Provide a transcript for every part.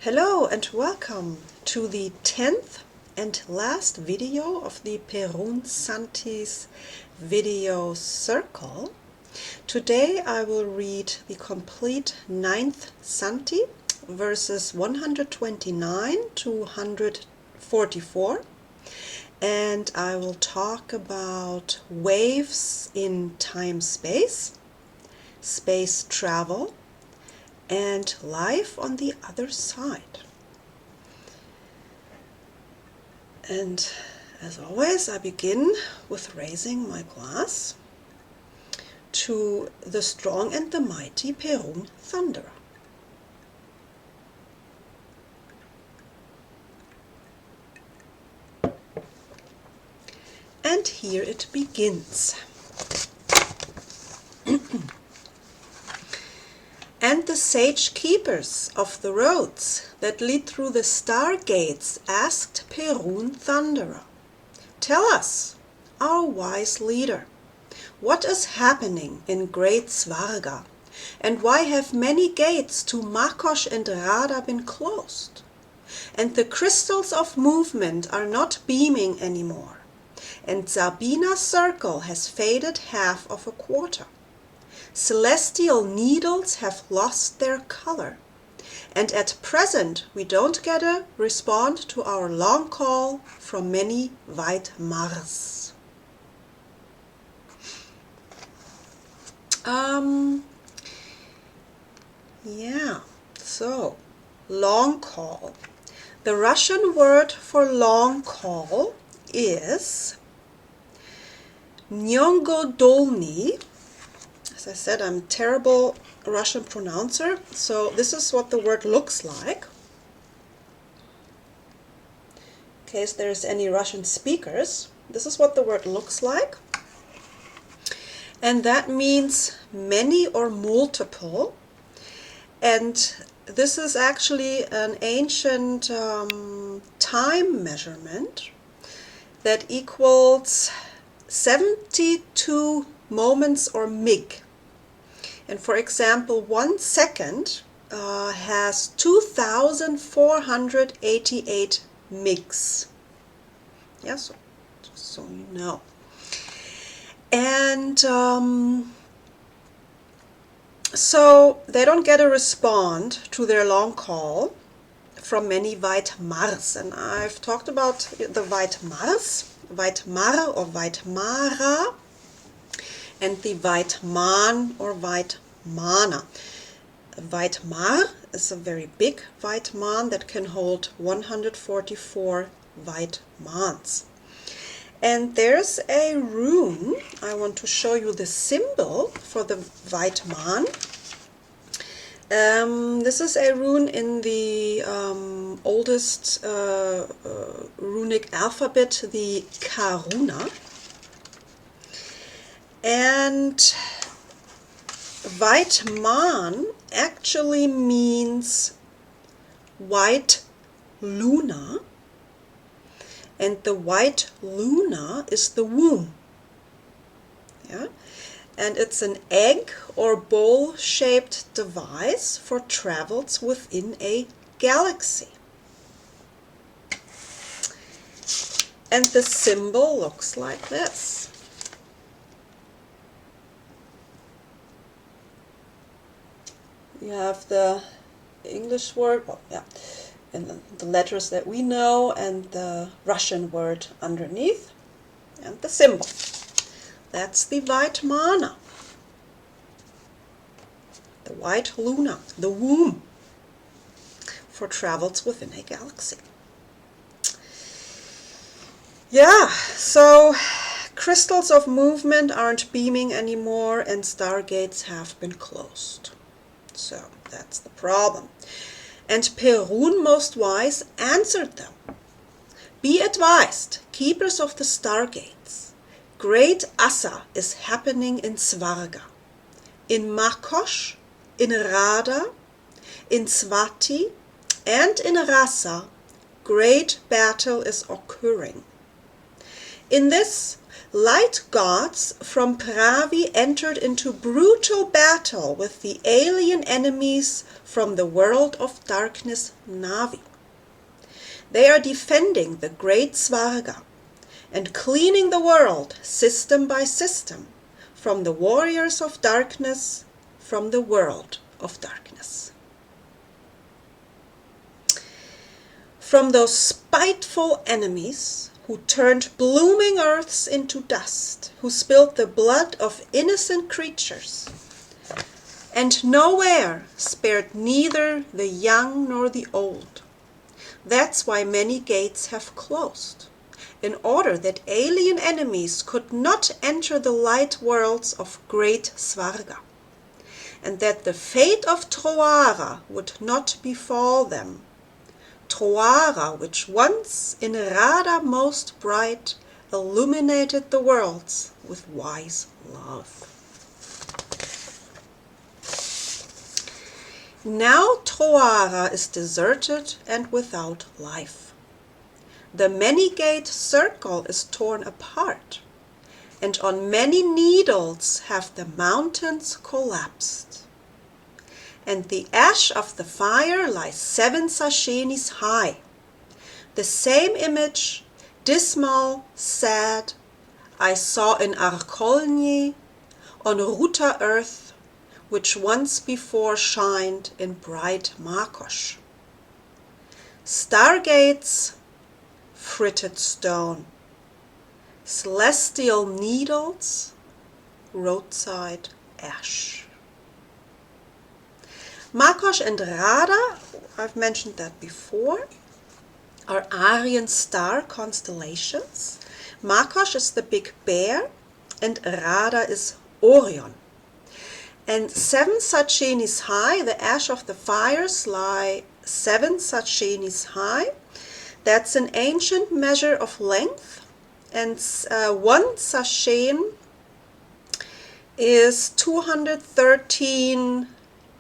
Hello and welcome to the 10th and last video of the Perun Santis video circle. Today I will read the complete 9th Santi, verses 129 to 144, and I will talk about waves in time-space, space travel, and life on the other side. And as always, I begin with raising my glass to the strong and the mighty Perun Thunderer. And here it begins. And the sage keepers of the roads that lead through the star gates asked Perun Thunderer, "Tell us, our wise leader, what is happening in great Svarga, and why have many gates to Makosh and Rada been closed? And the crystals of movement are not beaming anymore, and Sabina's circle has faded half of a quarter. Celestial needles have lost their color, and at present we don't get a respond to our long call from many Waitmans." So long call. The Russian word for long call is Nyongodolny. As I said, I'm a terrible Russian pronouncer, so this is what the word looks like. In case there's any Russian speakers, this is what the word looks like. And that means many or multiple. And this is actually an ancient time measurement that equals 72 moments or mig. And for example, 1 second has 2,488 migs. Yeah, so just so you know. And so they don't get a respond to their long call from many Waitmars. And I've talked about the Waitmars, Waitmar or Waitmara, and the Waitman or Waitmana. A Waitmar is a very big Waitman that can hold 144 Waitmans. And there's a rune. I want to show you the symbol for the Waitman. This is a rune in the oldest runic alphabet, the Karuna. And Waitman actually means white luna, and the white luna is the womb. Yeah? And it's an egg or bowl-shaped device for travels within a galaxy. And the symbol looks like this. You have the English word, and the letters that we know, and the Russian word underneath, and the symbol. That's the Waitmana, the white luna, the womb for travels within a galaxy. Yeah, so crystals of movement aren't beaming anymore, and stargates have been closed. So that's the problem. And Perun, most wise, answered them, "Be advised, keepers of the stargates, great Asa is happening in Svarga, in Makosh, in Rada, in Swati, and in Rasa. Great battle is occurring. In this, light gods from Pravi entered into brutal battle with the alien enemies from the world of darkness Navi. They are defending the great Svarga and cleaning the world system by system from the warriors of darkness, from the world of darkness. From those spiteful enemies who turned blooming earths into dust, who spilled the blood of innocent creatures, and nowhere spared neither the young nor the old. That's why many gates have closed, in order that alien enemies could not enter the light worlds of great Svarga, and that the fate of Troara would not befall them. Troara, which once in Radha most bright illuminated the worlds with wise love. Now Troara is deserted and without life. The many-gate circle is torn apart, and on many needles have the mountains collapsed. And the ash of the fire lies 7 sashenis high. The same image, dismal, sad, I saw in Arkolny, on Ruta earth, which once before shined in bright Makosh. Stargates, fritted stone, celestial needles, roadside ash. Makosh and Radha, I've mentioned that before, are Aryan star constellations. Makosh is the big bear and Radha is Orion. And 7 sashenis high, the ash of the fires lie 7 sashenis high. That's an ancient measure of length, and 1 sashen is 213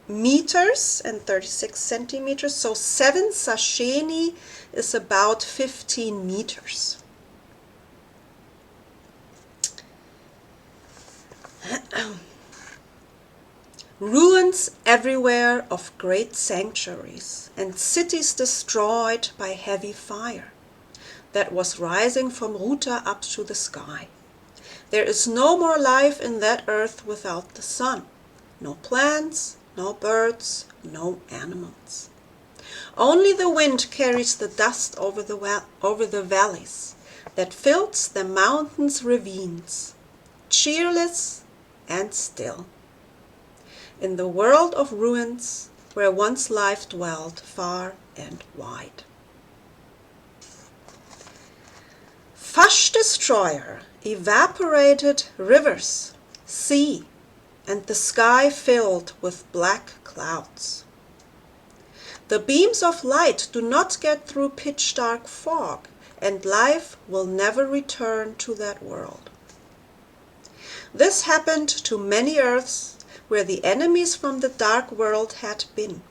meters and 36 centimeters, so 7 sasheni is about 15 meters. Ruins everywhere of great sanctuaries, and cities destroyed by heavy fire that was rising from Ruta up to the sky. There is no more life in that earth without the sun. No plants, no birds, no animals. Only the wind carries the dust over the valleys that fills the mountains' ravines, cheerless and still. In the world of ruins, where once life dwelled far and wide. Fush destroyer evaporated rivers, sea, and the sky filled with black clouds. The beams of light do not get through pitch-dark fog, and life will never return to that world. This happened to many earths where the enemies from the dark world had been.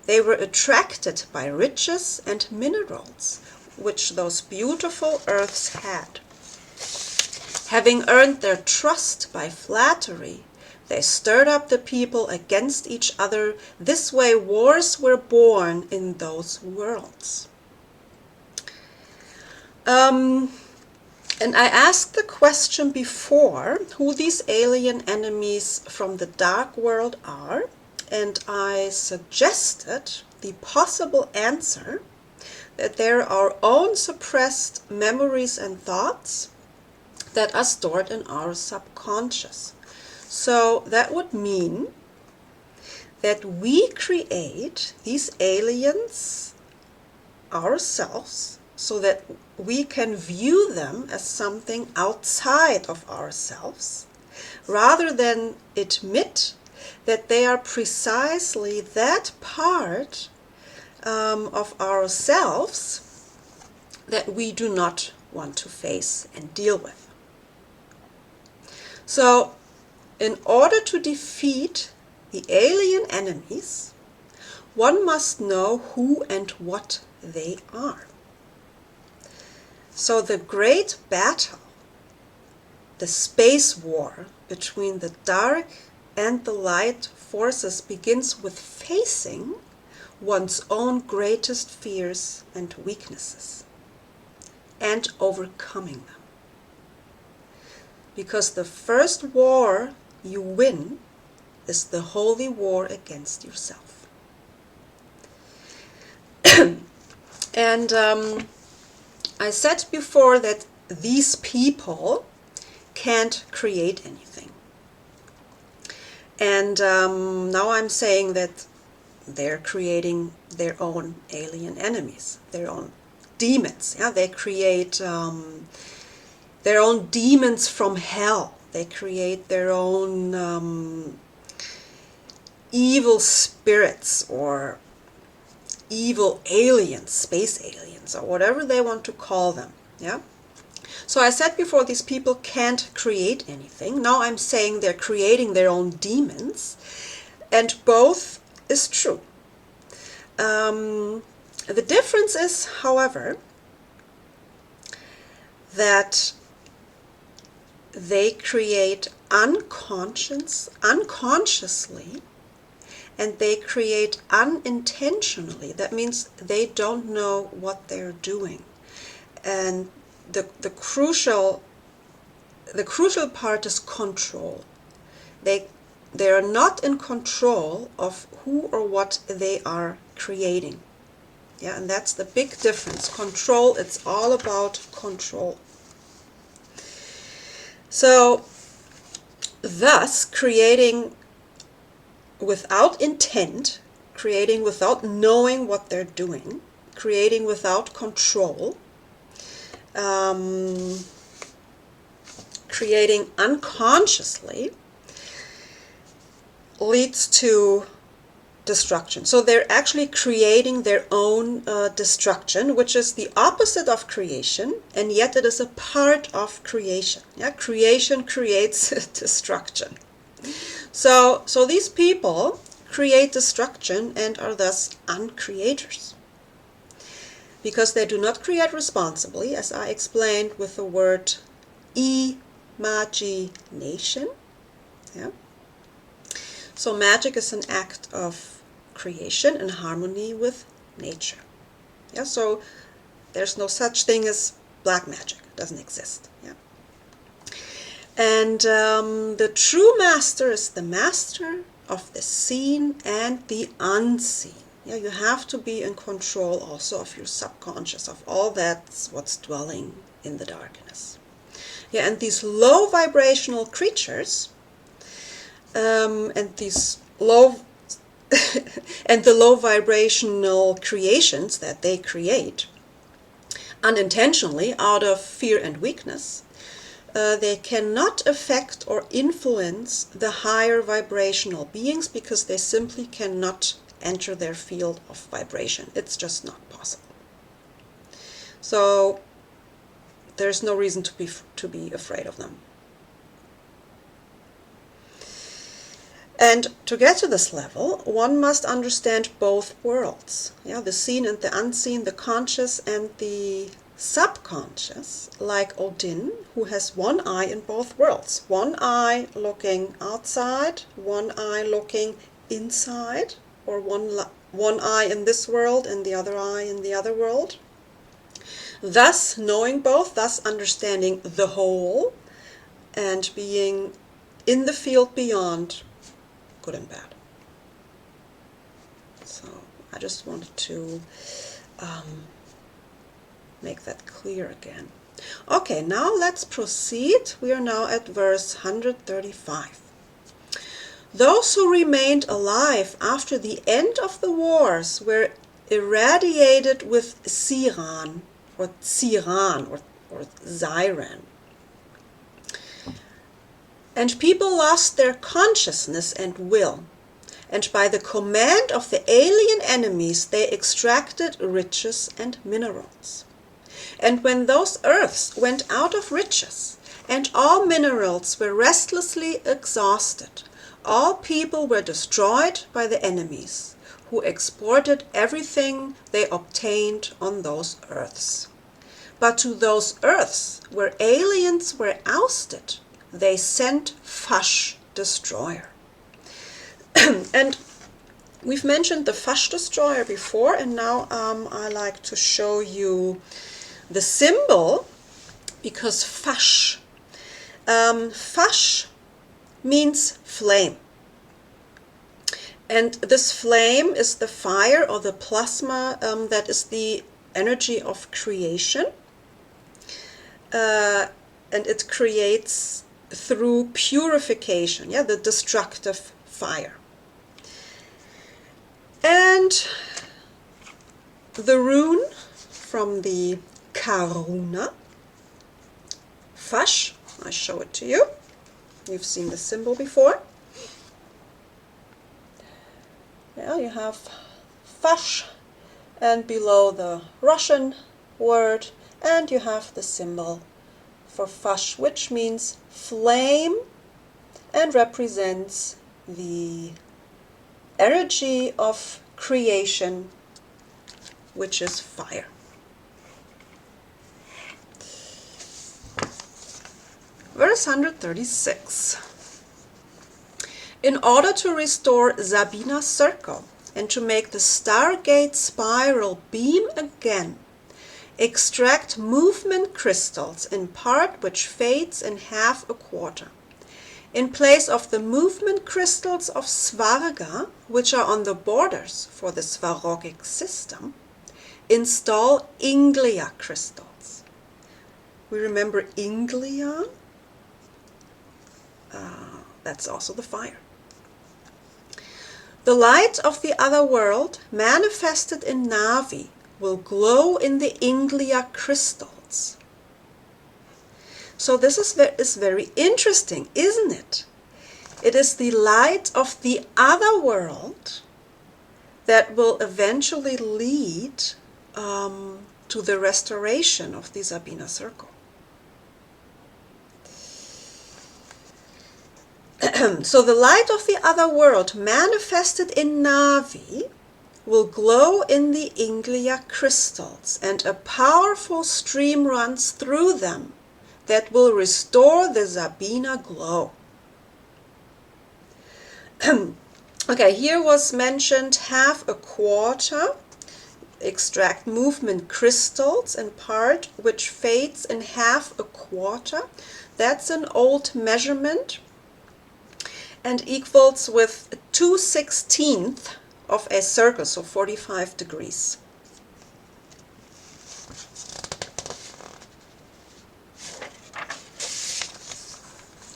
They were attracted by riches and minerals, which those beautiful earths had. Having earned their trust by flattery, they stirred up the people against each other. This way wars were born in those worlds. And I asked the question before who these alien enemies from the dark world are, and I suggested the possible answer that they're our own suppressed memories and thoughts that are stored in our subconscious. So that would mean that we create these aliens ourselves so that we can view them as something outside of ourselves, rather than admit that they are precisely that part of ourselves that we do not want to face and deal with. So, in order to defeat the alien enemies, one must know who and what they are. So the great battle the space war between the dark and the light forces begins with facing one's own greatest fears and weaknesses and overcoming them. Because the first war you win is the holy war against yourself. And I said before that these people can't create anything. And now I'm saying that they're creating their own alien enemies, their own demons. Yeah, they create their own demons from hell. They create their own evil spirits or evil aliens, space aliens, or whatever they want to call them. Yeah. So I said before, these people can't create anything. Now I'm saying they're creating their own demons, and both is true. The difference is, however, that they create unconsciously, and they create unintentionally. That means they don't know what they're doing. And the crucial part is control. They are not in control of who or what they are creating. Yeah, and that's the big difference. Control, it's all about control. So, thus, creating without intent, creating without knowing what they're doing, creating without control, creating unconsciously, leads to destruction. So they're actually creating their own destruction, which is the opposite of creation, and yet it is a part of creation. Yeah, creation creates destruction. So these people create destruction and are thus uncreators, because they do not create responsibly, as I explained with the word imagination. Yeah. So magic is an act of creation in harmony with nature. Yeah, so there's no such thing as black magic. It doesn't exist. Yeah. And the true master is the master of the seen and the unseen. Yeah, you have to be in control also of your subconscious, of all that's what's dwelling in the darkness. Yeah, and these low vibrational creatures, and these low and the low vibrational creations that they create unintentionally out of fear and weakness, they cannot affect or influence the higher vibrational beings because they simply cannot enter their field of vibration. It's just not possible. So there's no reason to be afraid of them. And to get to this level, one must understand both worlds. Yeah, the seen and the unseen, the conscious and the subconscious, like Odin, who has one eye in both worlds. One eye looking outside, one eye looking inside, or one eye in this world and the other eye in the other world. Thus, knowing both, thus understanding the whole, and being in the field beyond good and bad. So I just wanted to make that clear again. Okay, now let's proceed. We are now at verse 135. Those who remained alive after the end of the wars were irradiated with Siran or Tsiran or Ziran. And people lost their consciousness and will, and by the command of the alien enemies they extracted riches and minerals. And when those earths went out of riches, and all minerals were restlessly exhausted, all people were destroyed by the enemies, who exported everything they obtained on those earths. But to those earths where aliens were ousted, they sent Fash destroyer. And we've mentioned the Fash destroyer before, and now I like to show you the symbol, because Fash, Fash means flame. And this flame is the fire or the plasma that is the energy of creation. And it creates through purification, the destructive fire. And the rune from the Karuna, Fash, I show it to you. You've seen the symbol before. Now you have Fash, and below the Russian word, and you have the symbol for Fash, which means flame and represents the energy of creation, which is fire. Verse 136. In order to restore Sabina's circle and to make the stargate spiral beam again, extract movement crystals in part which fades in half a quarter. In place of the movement crystals of Svarga, which are on the borders for the Svarogic system, install Inglia crystals. We remember Inglia? That's also the fire. The light of the other world, manifested in Navi, will glow in the Inglia crystals. So this is very interesting, isn't it? It is the light of the other world that will eventually lead to the restoration of the Sabina circle. So the light of the other world manifested in Navi will glow in the Inglia crystals, and a powerful stream runs through them that will restore the Sabina glow. Okay, here was mentioned half a quarter, extract movement crystals in part which fades in half a quarter. That's an old measurement and equals with 2/16 of a circle, so 45 degrees.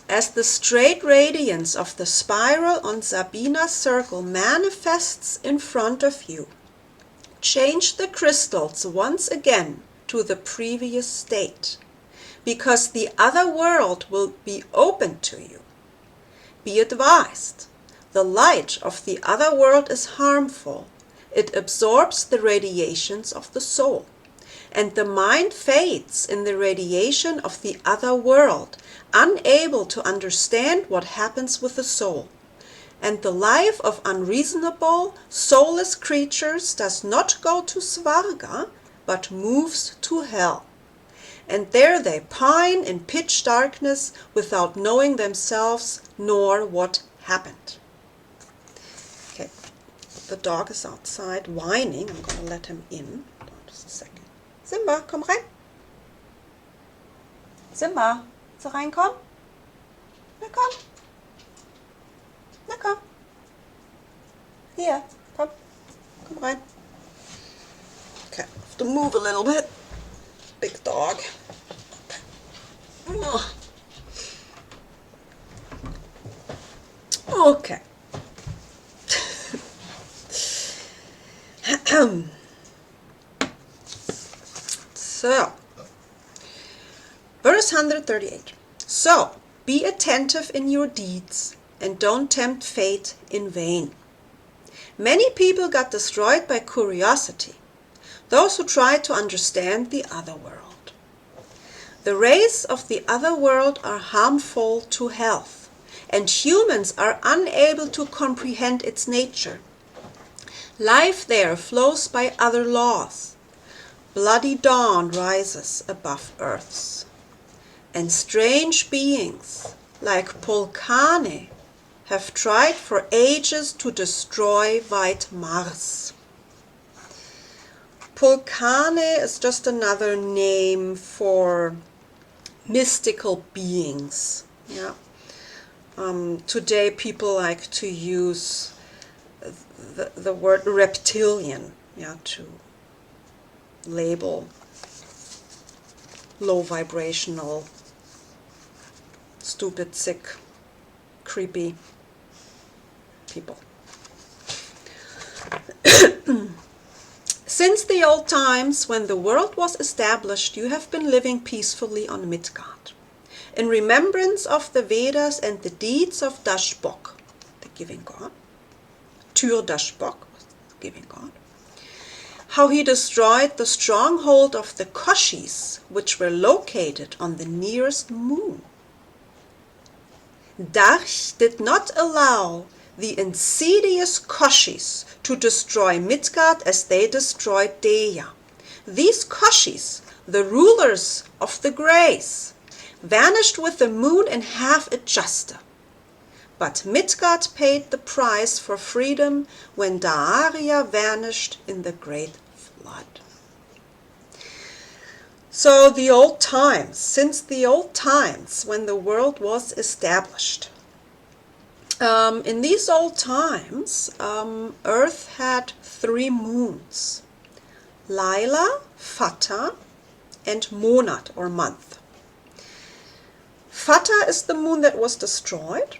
As the straight radiance of the spiral on Sabina's circle manifests in front of you, change the crystals once again to the previous state, because the other world will be open to you. Be advised, the light of the other world is harmful. It absorbs the radiations of the soul, and the mind fades in the radiation of the other world, unable to understand what happens with the soul. And the life of unreasonable, soulless creatures does not go to Svarga, but moves to hell. And there they pine in pitch darkness without knowing themselves nor what happened. Okay, the dog is outside whining. I'm going to let him in. Just a second. Simba, komm rein. Simba, willst du reinkommen? Na komm. Na komm. Hier, komm. Komm rein. Okay, I have to move a little bit. Big dog. Okay. So, verse 138. So, be attentive in your deeds and don't tempt fate in vain. Many people got destroyed by curiosity, those who tried to understand the other world. The rays of the other world are harmful to health, and humans are unable to comprehend its nature. Life there flows by other laws. Bloody dawn rises above earths, and strange beings like Polkane, have tried for ages to destroy white Mars. Polkane is just another name for mystical beings. Yeah. Today people like to use the word reptilian, yeah, to label low vibrational, stupid, sick, creepy people. Since the old times, when the world was established, you have been living peacefully on Midgard, in remembrance of the Vedas and the deeds of Dashbok, the giving god, Tyr Dashbok, giving god, how he destroyed the stronghold of the Koshis, which were located on the nearest moon. Darch did not allow the insidious Koshis to destroy Midgard as they destroyed Deya. These Koshis, the rulers of the Greys, vanished with the moon in half a juster. But Midgard paid the price for freedom when Daaria vanished in the great flood. So the old times, since the old times when the world was established. In these old times, Earth had 3 moons, Laila, Fata, and Monat, or month. Fata is the moon that was destroyed.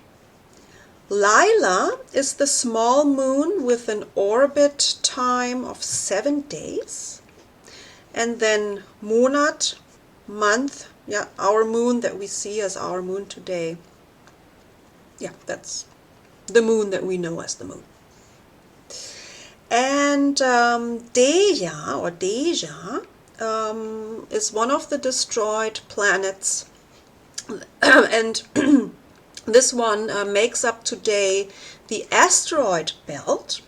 Laila is the small moon with an orbit time of 7 days. And then Monat, month, yeah, our moon that we see as our moon today. Yeah, that's the moon that we know as the moon. And Deya, or Deja, is one of the destroyed planets. And this one makes up today the asteroid belt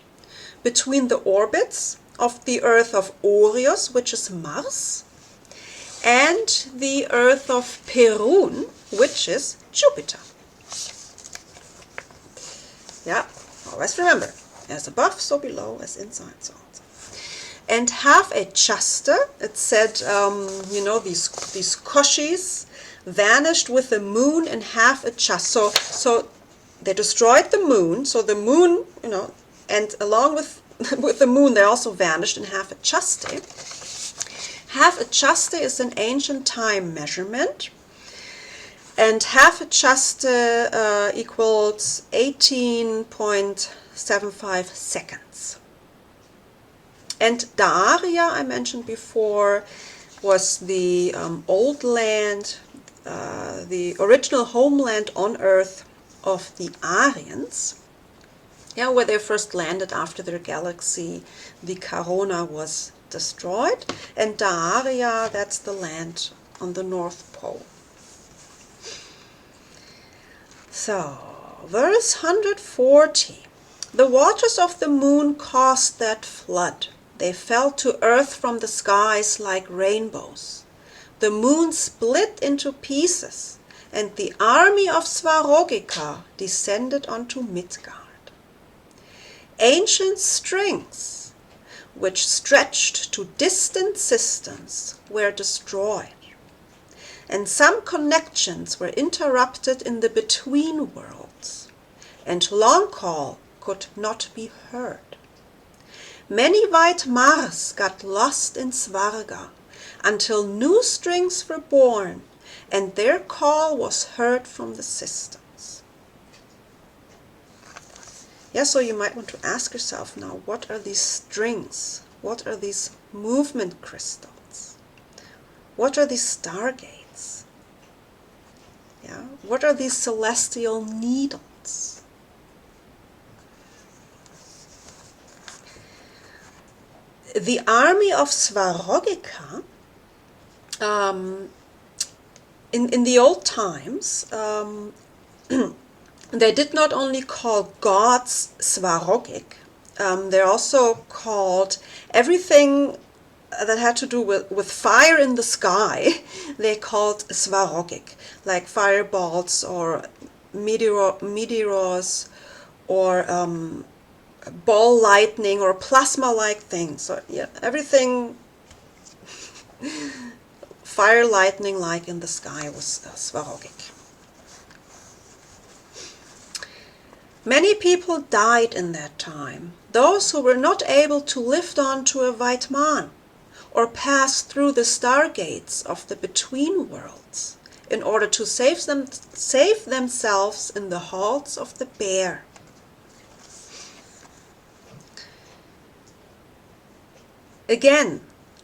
between the orbits of the Earth of Orius, which is Mars, and the Earth of Perun, which is Jupiter. Yeah, always remember, as above, so below, as inside, so on. And half a juster, it said, these Koshis vanished with the moon in half a juster. So they destroyed the moon, so the moon, and along with the moon, they also vanished in half a juster. Half a juster is an ancient time measurement. And half a juster equals 18.75 seconds. And Daaria, I mentioned before, was the old land, the original homeland on Earth of the Aryans. Yeah, where they first landed after their galaxy, the Corona, was destroyed. And Daaria, that's the land on the North Pole. So, verse 140. The waters of the moon caused that flood. They fell to earth from the skies like rainbows. The moon split into pieces, and the army of Svarogika descended onto Midgard. Ancient strings, which stretched to distant systems, were destroyed, and some connections were interrupted in the between worlds, and long call could not be heard. Many white Mars got lost in Svarga until new strings were born, and their call was heard from the systems. Yeah, so you might want to ask yourself now, what are these strings? What are these movement crystals? What are these stargates? Yeah, what are these celestial needles? The army of Svarogika, in the old times, they did not only call gods Svarogik, they also called everything that had to do with fire in the sky, they called Svarogik, like fireballs or meteors or ball lightning or plasma-like things. So yeah, everything fire lightning-like in the sky was Svarogik. Many people died in that time, those who were not able to lift on to a Waitman, or pass through the stargates of the between worlds, in order to save themselves in the halls of the bear. Again,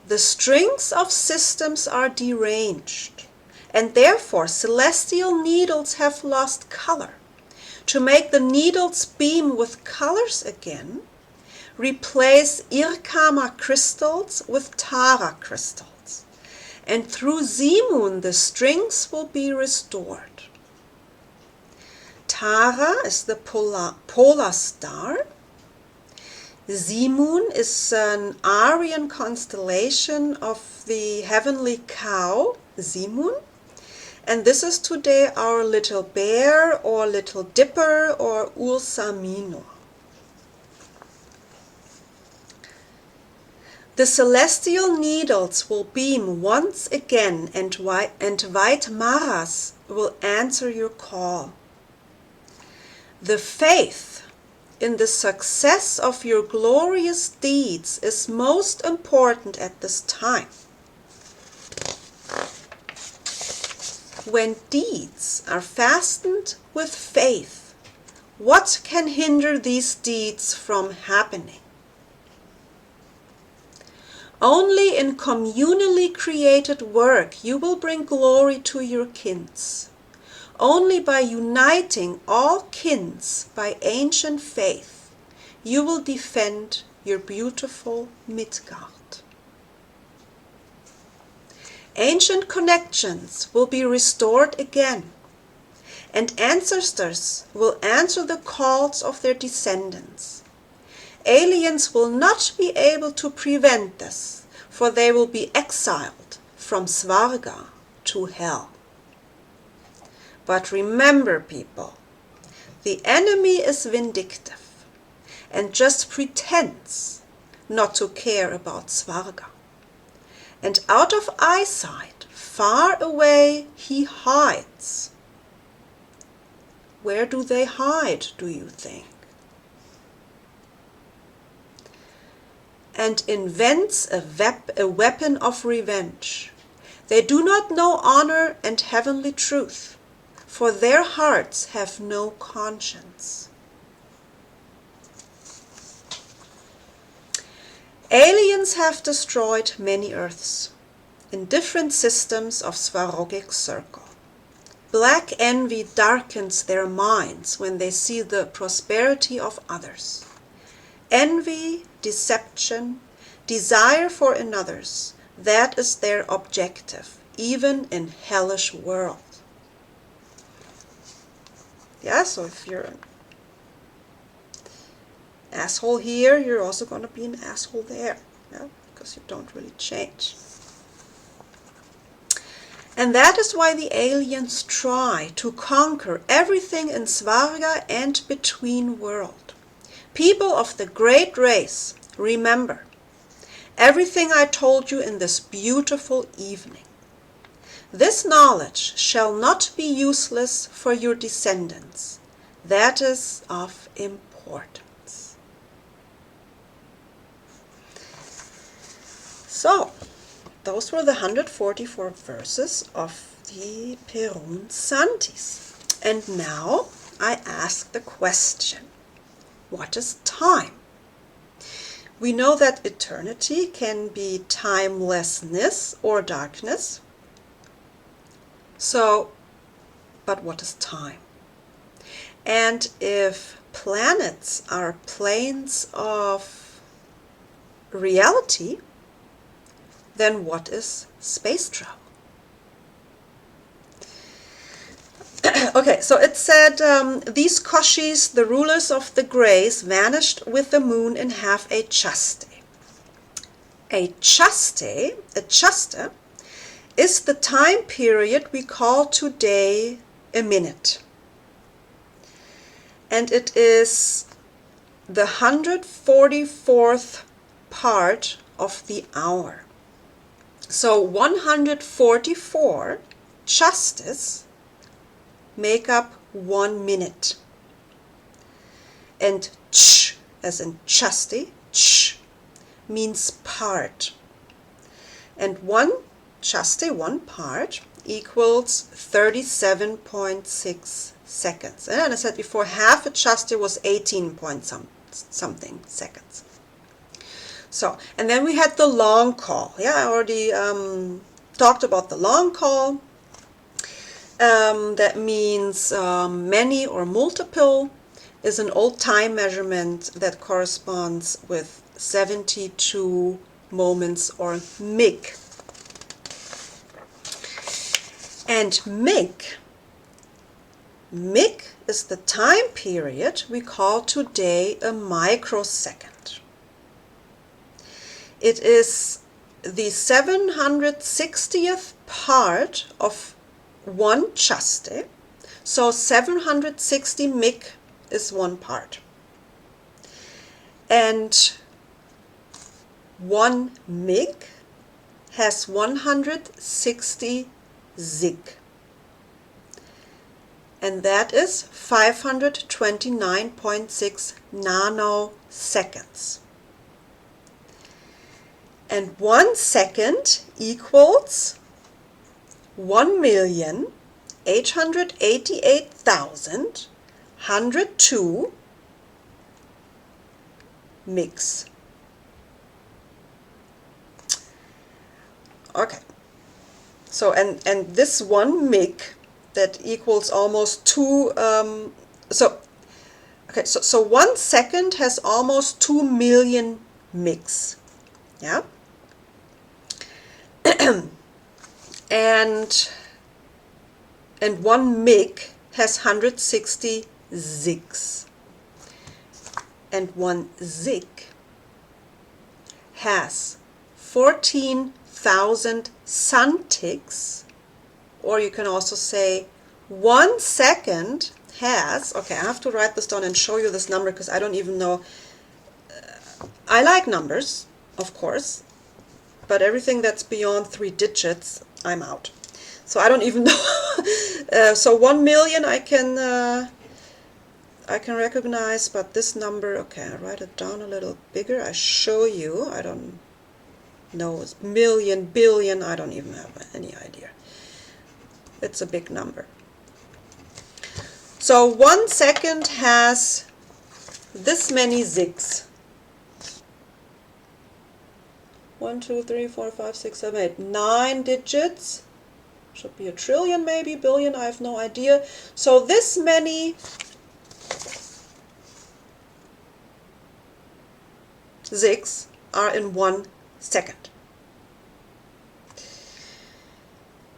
the strings of systems are deranged, and therefore celestial needles have lost color. To make the needles beam with colors again, replace Irkama crystals with Tara crystals, and through Zimun the strings will be restored. Tara is the polar star. Zimun is an Aryan constellation of the heavenly cow, Zimun, and this is today our little bear or little dipper or Ursa Minor. The celestial needles will beam once again, and white Maras will answer your call. The faith in the success of your glorious deeds is most important at this time. When deeds are fastened with faith, what can hinder these deeds from happening? Only in communally created work you will bring glory to your kins. Only by uniting all kins by ancient faith, you will defend your beautiful Midgard. Ancient connections will be restored again, and ancestors will answer the calls of their descendants. Aliens will not be able to prevent this, for they will be exiled from Svarga to hell. But remember, people, the enemy is vindictive and just pretends not to care about Svarga. And out of eyesight, far away, he hides. Where do they hide, do you think? And invents a weapon of revenge. They do not know honor and heavenly truth, for their hearts have no conscience. Aliens have destroyed many earths in different systems of Svarogik circle. Black envy darkens their minds when they see the prosperity of others. Envy, deception, desire for another's, that is their objective, even in hellish world. Yeah, so if you're an asshole here, you're also going to be an asshole there, yeah? Because you don't really change. And that is why the aliens try to conquer everything in Svarga and between world. People of the great race, remember everything I told you in this beautiful evening. This knowledge shall not be useless for your descendants. That is of importance. So, those were the 144 verses of the Perun Santis. And now I ask the question, what is time? We know that eternity can be timelessness or darkness. So, but what is time? And if planets are planes of reality, then what is space travel? Okay, so it said, these Koshis, the rulers of the Greys, vanished with the moon in half a chaste. A chaste is the time period we call today a minute. And it is the 144th part of the hour. So 144 chastes make up 1 minute. And ch, as in chaste, ch, means part. And one chaste, one part, equals 37.6 seconds. And I said before, half a chaste was 18 point something seconds. So, and then we had the long call. Yeah, I already talked about the long call. That means many or multiple is an old time measurement that corresponds with 72 moments or mig. And mig is the time period we call today a microsecond. It is the 760th part of one chaste, so 760 mig is one part. And 1 mig has 160 zig. And that is 529.6 nanoseconds. And 1 second equals 1,888,102 migs. Okay. So and this 1 mig that equals almost 2 so 1 second has almost 2 million migs. Yeah. and 1 mig has 160 zigs. And 1 zig has 14,000 santics, or you can also say 1 second has, okay, I have to write this down and show you this number because I don't even know. I like numbers, of course, but everything that's beyond 3 digits, I'm out. So I don't even know. So 1 million I can recognize, but this number, okay, I write it down a little bigger. I show you. I don't know. It's million, billion. I don't even have any idea. It's a big number. So 1 second has this many zigs. 1, 2, 3, 4, 5, 6, 7, 8, 9 digits. Should be a trillion, maybe, billion, I have no idea. So this many zigs are in 1 second.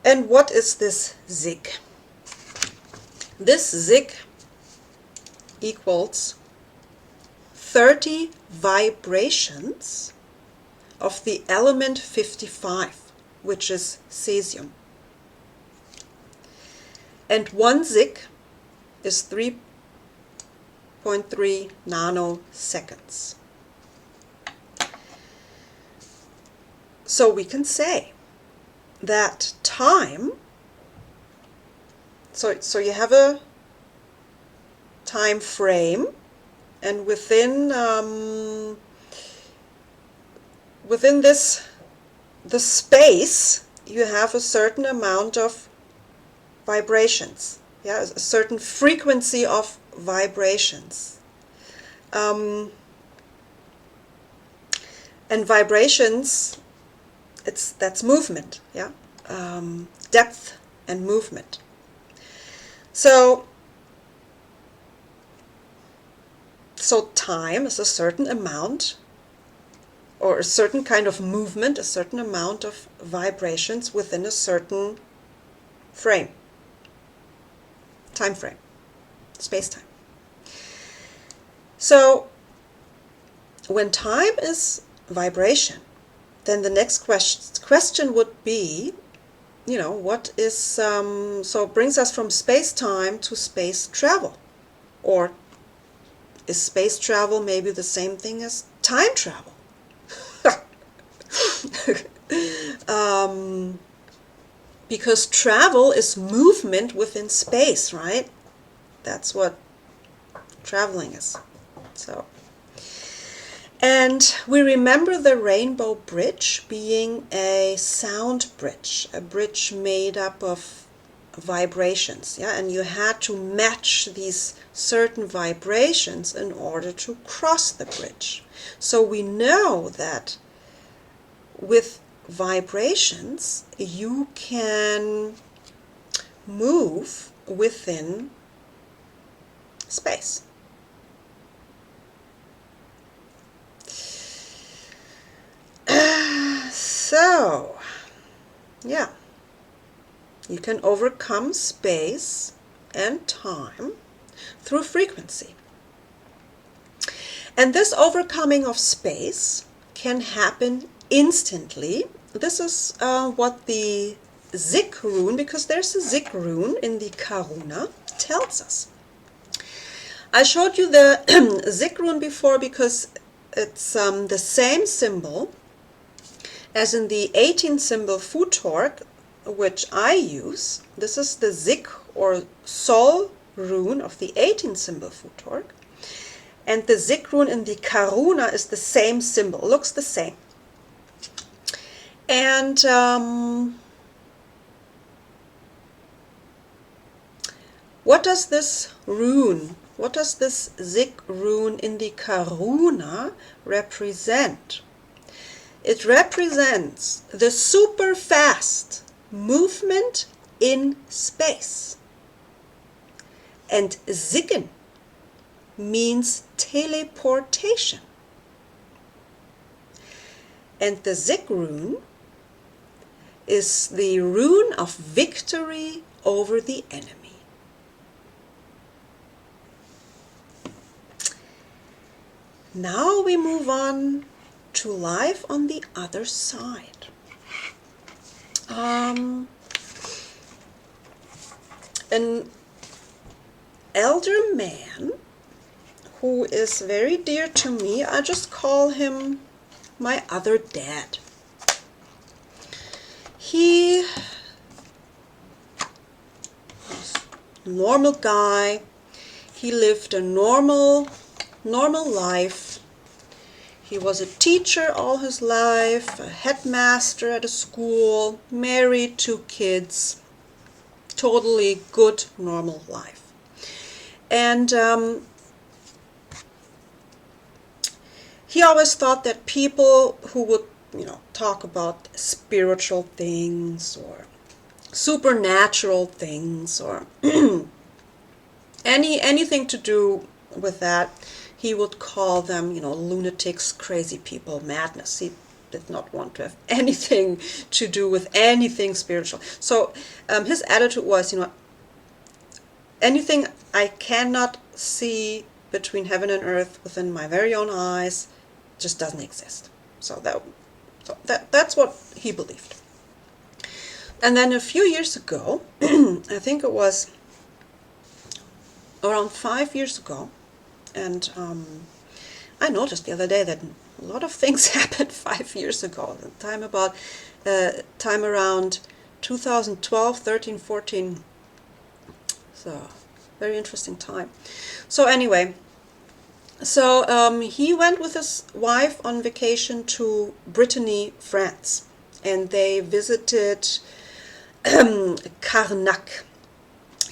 And what is this zig? This zig equals 30 vibrations of the element 55, which is cesium. And 1 zig is 3.3 nanoseconds. So we can say that time, so you have a time frame, and within this, the space, you have a certain amount of vibrations, yeah, a certain frequency of vibrations. And vibrations, that's movement, yeah, depth and movement. So time is a certain amount, or a certain kind of movement, a certain amount of vibrations within a certain frame, time frame, space-time. So when time is vibration, then the next question would be, what is, so it brings us from space-time to space travel. Or is space travel maybe the same thing as time travel? Because travel is movement within space, right? That's what traveling is. So, and we remember the Rainbow Bridge being a sound bridge, a bridge made up of vibrations, yeah, and you had to match these certain vibrations in order to cross the bridge. So we know that with vibrations you can move within space. So, yeah, you can overcome space and time through frequency. And this overcoming of space can happen instantly. This is what the Zik rune, because there's a Zik rune in the Karuna, tells us. I showed you the Zik rune before because it's the same symbol as in the 18 symbol Futork, which I use. This is the Zik or Sol rune of the 18 symbol Futork. And the Zik rune in the Karuna is the same symbol, looks the same. And what does this Zik rune in the Karuna represent? It represents the super fast movement in space. And Zicken means teleportation. And the Zik rune is the rune of victory over the enemy. Now we move on to life on the other side. An elder man who is very dear to me, I just call him my other dad. He was a normal guy. He lived a normal life. He was a teacher all his life, a headmaster at a school, married, 2 kids, totally good, normal life. And he always thought that people who would, talk about spiritual things or supernatural things or anything to do with that, he would call them, lunatics, crazy people, madness. He did not want to have anything to do with anything spiritual. So his attitude was, anything I cannot see between heaven and earth within my very own eyes just doesn't exist. So that's what he believed. And then a few years ago, I think it was around 5 years ago, and I noticed the other day that a lot of things happened 5 years ago. The time around 2012, 13, 14. So, very interesting time. So anyway, he went with his wife on vacation to Brittany, France, and they visited Karnak.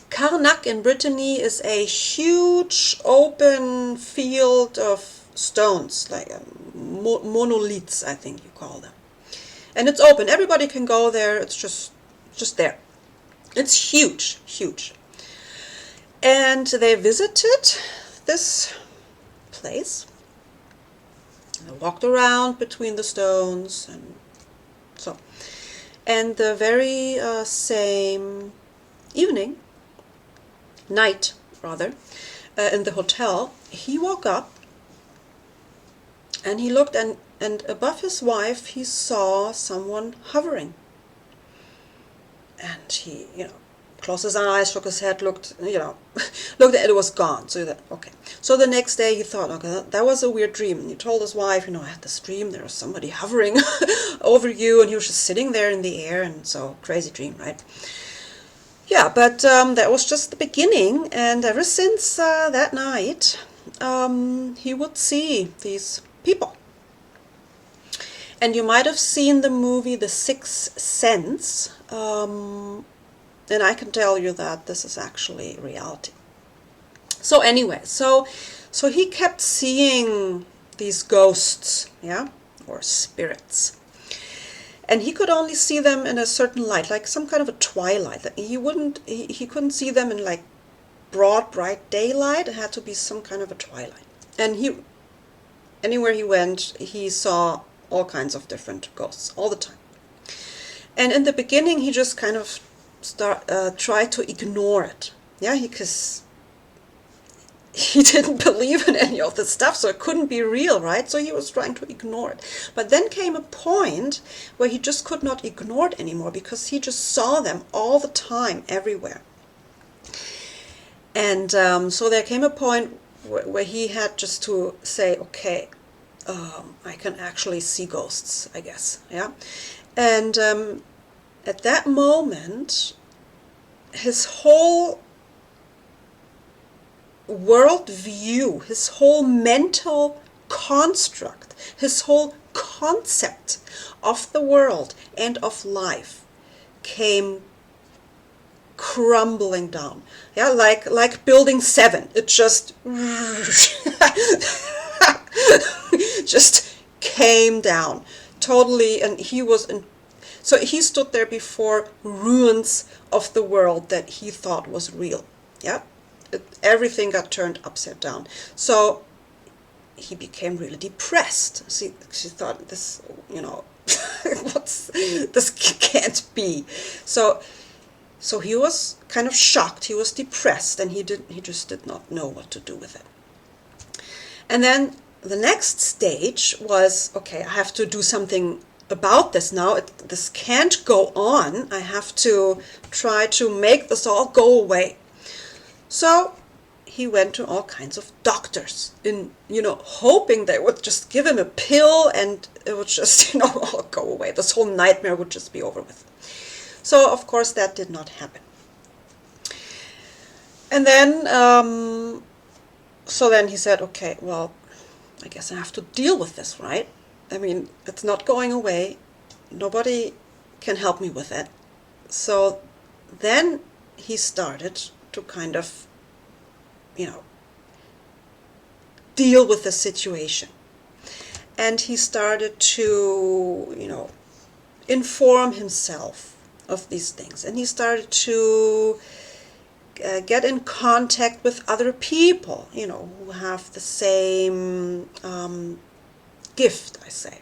Karnak in Brittany is a huge open field of stones, like monoliths, I think you call them. And it's open. Everybody can go there. It's just there. It's huge, huge. And they visited this place. They walked around between the stones and so. And the very same night, in the hotel, he woke up and he looked and and above his wife he saw someone hovering. And he, closed his eyes, shook his head, looked at it, it was gone. So that, okay. So the next day he thought, okay, that was a weird dream. And he told his wife, I had this dream, there was somebody hovering over you, and he was just sitting there in the air, and so, crazy dream, right? Yeah, but that was just the beginning, and ever since that night, he would see these people. And you might have seen the movie The Sixth Sense, and I can tell you that this is actually reality. So anyway, so he kept seeing these ghosts, yeah, or spirits. And he could only see them in a certain light, like some kind of a twilight. He couldn't see them in like broad, bright daylight. It had to be some kind of a twilight. And anywhere he went, he saw all kinds of different ghosts all the time. And in the beginning, he just kind of tried to ignore it. Yeah, because he didn't believe in any of this stuff, so it couldn't be real, right? So he was trying to ignore it. But then came a point where he just could not ignore it anymore, because he just saw them all the time, everywhere. And so there came a point where he had just to say, okay, I can actually see ghosts, I guess, yeah? And at that moment, his whole world view, his whole mental construct, his whole concept of the world and of life came crumbling down. Yeah, like building 7. It just just came down totally, and so he stood there before ruins of the world that he thought was real. Yeah, everything got turned upside down. So he became really depressed. She thought, this, this can't be. So he was kind of shocked. He was depressed, and he just did not know what to do with it. And then the next stage was, okay, I have to do something about this now. This can't go on. I have to try to make this all go away. So he went to all kinds of doctors, hoping they would just give him a pill and it would just, all go away. This whole nightmare would just be over with. So, of course, that did not happen. And then, so then he said, okay, well, I guess I have to deal with this, right? I mean, it's not going away. Nobody can help me with it. So then he started to kind of, deal with the situation. And he started to, inform himself of these things. And he started to get in contact with other people, who have the same gift, I say.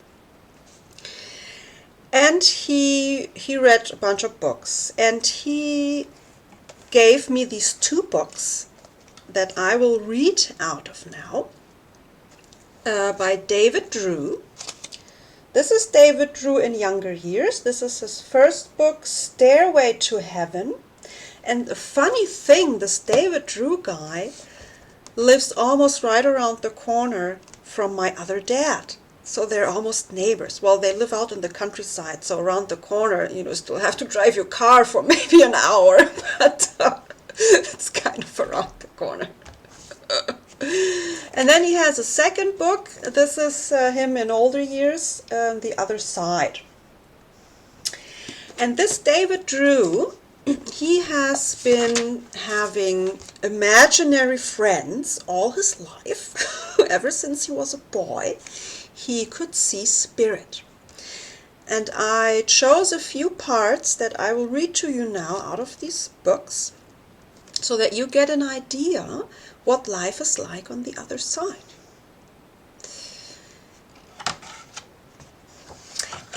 And he read a bunch of books, and he gave me these 2 books that I will read out of now, by David Drew. This is David Drew in younger years. This is his first book, Stairway to Heaven. And the funny thing, this David Drew guy lives almost right around the corner from my other dad. So they're almost neighbors. Well, they live out in the countryside, so around the corner, still have to drive your car for maybe an hour, but it's kind of around the corner. And then he has a second book. This is him in older years, The Other Side. And this David Drew, he has been having imaginary friends all his life. Ever since he was a boy, he could see spirit. And I chose a few parts that I will read to you now out of these books, so that you get an idea what life is like on the other side.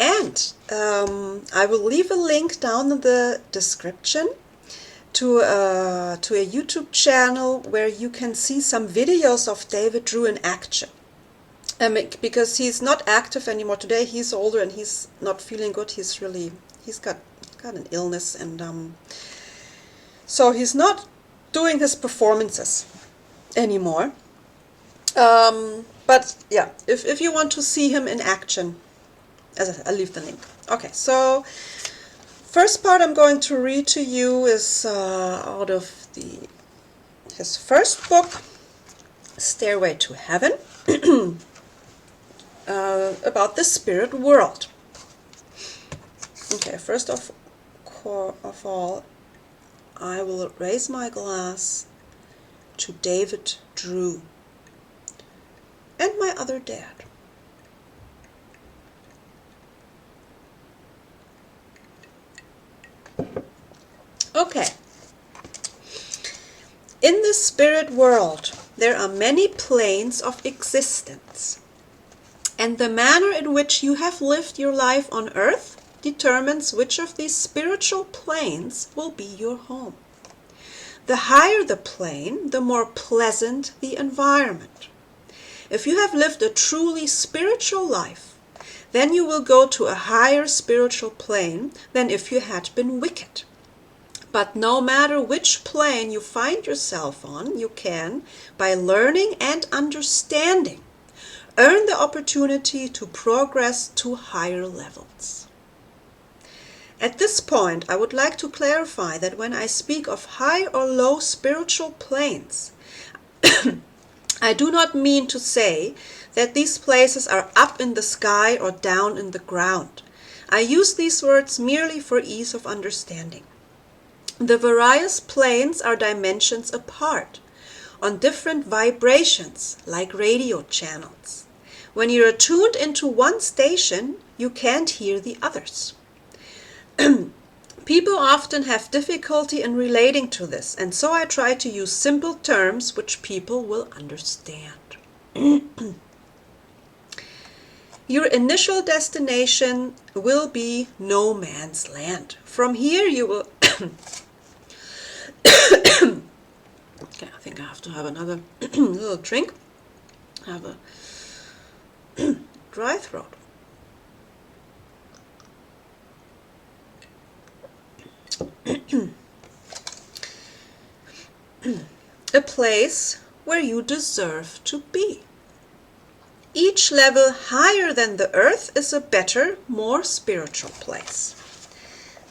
And I will leave a link down in the description to a YouTube channel where you can see some videos of David Drew in action. because he's not active anymore today. He's older and he's not feeling good. He's got an illness, and so he's not doing his performances anymore. But yeah, if you want to see him in action, I'll leave the link. Okay, so first part I'm going to read to you is out of his first book, Stairway to Heaven, about the spirit world. Okay, first of all, I will raise my glass to David Drew and my other dad. Okay. In the spirit world, there are many planes of existence, and the manner in which you have lived your life on earth determines which of these spiritual planes will be your home. The higher the plane, the more pleasant the environment. If you have lived a truly spiritual life, then you will go to a higher spiritual plane than if you had been wicked. But no matter which plane you find yourself on, you can, by learning and understanding, earn the opportunity to progress to higher levels. At this point, I would like to clarify that when I speak of high or low spiritual planes, I do not mean to say that these places are up in the sky or down in the ground. I use these words merely for ease of understanding. The various planes are dimensions apart, on different vibrations, like radio channels. When you're tuned into one station, you can't hear the others. People often have difficulty in relating to this, and so I try to use simple terms which people will understand. Your initial destination will be no man's land. From here you will... Okay, I think I have to have another little drink. I have a dry throat. A place where you deserve to be. Each level higher than the earth is a better, more spiritual place.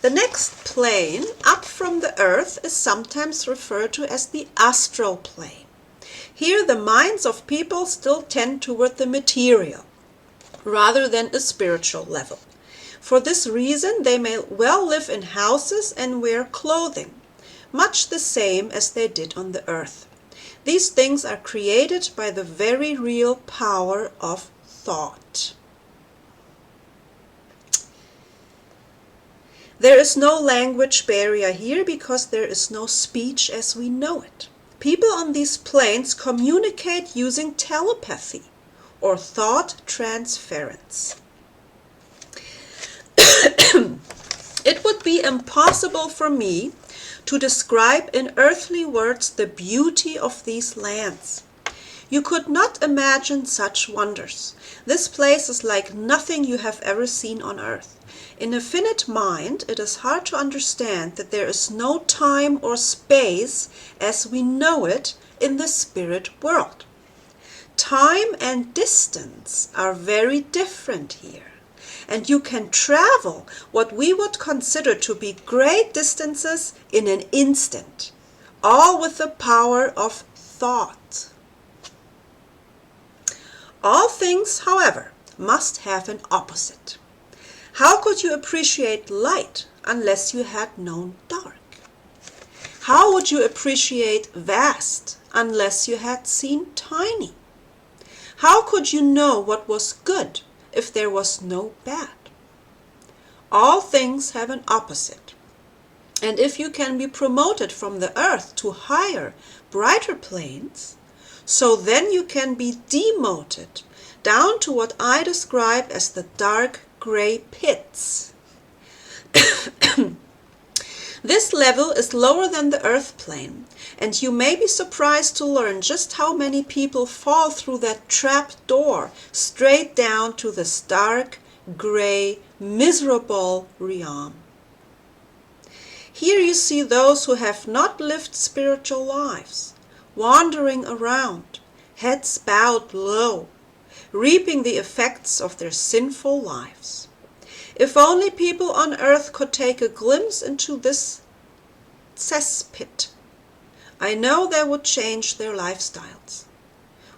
The next plane up from the earth is sometimes referred to as the astral plane. Here the minds of people still tend toward the material, rather than a spiritual level. For this reason, they may well live in houses and wear clothing, much the same as they did on the earth. These things are created by the very real power of thought. There is no language barrier here because there is no speech as we know it. People on these planes communicate using telepathy or thought transference. It would be impossible for me to describe in earthly words the beauty of these lands. You could not imagine such wonders. This place is like nothing you have ever seen on earth. In a finite mind, it is hard to understand that there is no time or space as we know it in the spirit world. Time and distance are very different here, and you can travel what we would consider to be great distances in an instant, all with the power of thought. All things, however, must have an opposite. How could you appreciate light unless you had known dark? How would you appreciate vast unless you had seen tiny? How could you know what was good if there was no bad? All things have an opposite. And if you can be promoted from the earth to higher, brighter planes, so then you can be demoted down to what I describe as the dark gray pits. This level is lower than the earth plane, And you may be surprised to learn just how many people fall through that trap door straight down to this dark, gray, miserable realm. Here you see those who have not lived spiritual lives, wandering around, heads bowed low, reaping the effects of their sinful lives. If only people on earth could take a glimpse into this cesspit, I know they would change their lifestyles.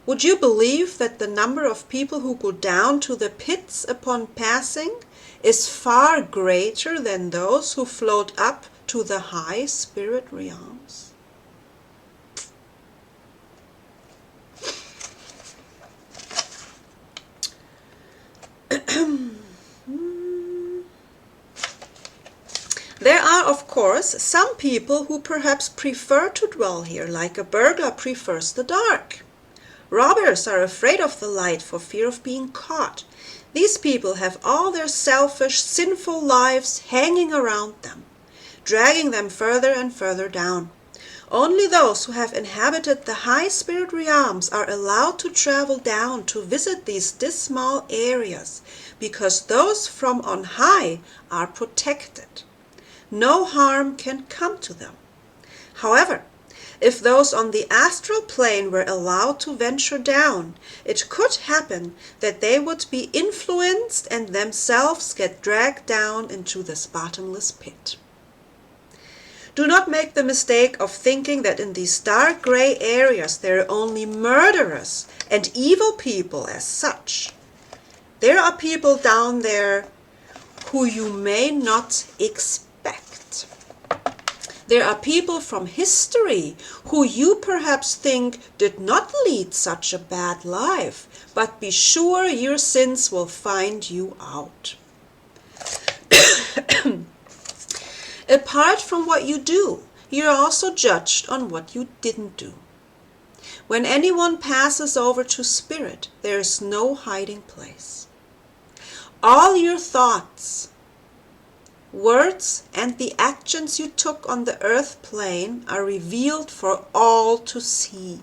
Would you believe that the number of people who go down to the pits upon passing is far greater than those who float up to the high spirit realms? There are, of course, some people who perhaps prefer to dwell here, like a burglar prefers the dark. Robbers are afraid of the light for fear of being caught. These people have all their selfish, sinful lives hanging around them, dragging them further and further down. Only those who have inhabited the high spirit realms are allowed to travel down to visit these dismal areas, because those from on high are protected. No harm can come to them. However, if those on the astral plane were allowed to venture down, it could happen that they would be influenced and themselves get dragged down into this bottomless pit. Do not make the mistake of thinking that in these dark gray areas there are only murderers and evil people as such. There are people down there who you may not expect. There are people from history who you perhaps think did not lead such a bad life, but be sure your sins will find you out. Apart from what you do, you're also judged on what you didn't do. When anyone passes over to spirit, there is no hiding place. All your thoughts, words, and the actions you took on the earth plane are revealed for all to see.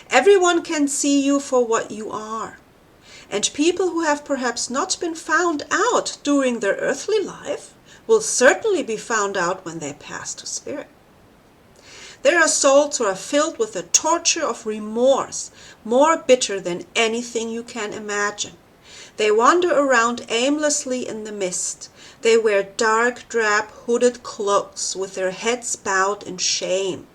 Everyone can see you for what you are, and people who have perhaps not been found out during their earthly life will certainly be found out when they pass to spirit. There are souls who are filled with the torture of remorse, more bitter than anything you can imagine. They wander around aimlessly in the mist. They wear dark, drab, hooded cloaks with their heads bowed in shame.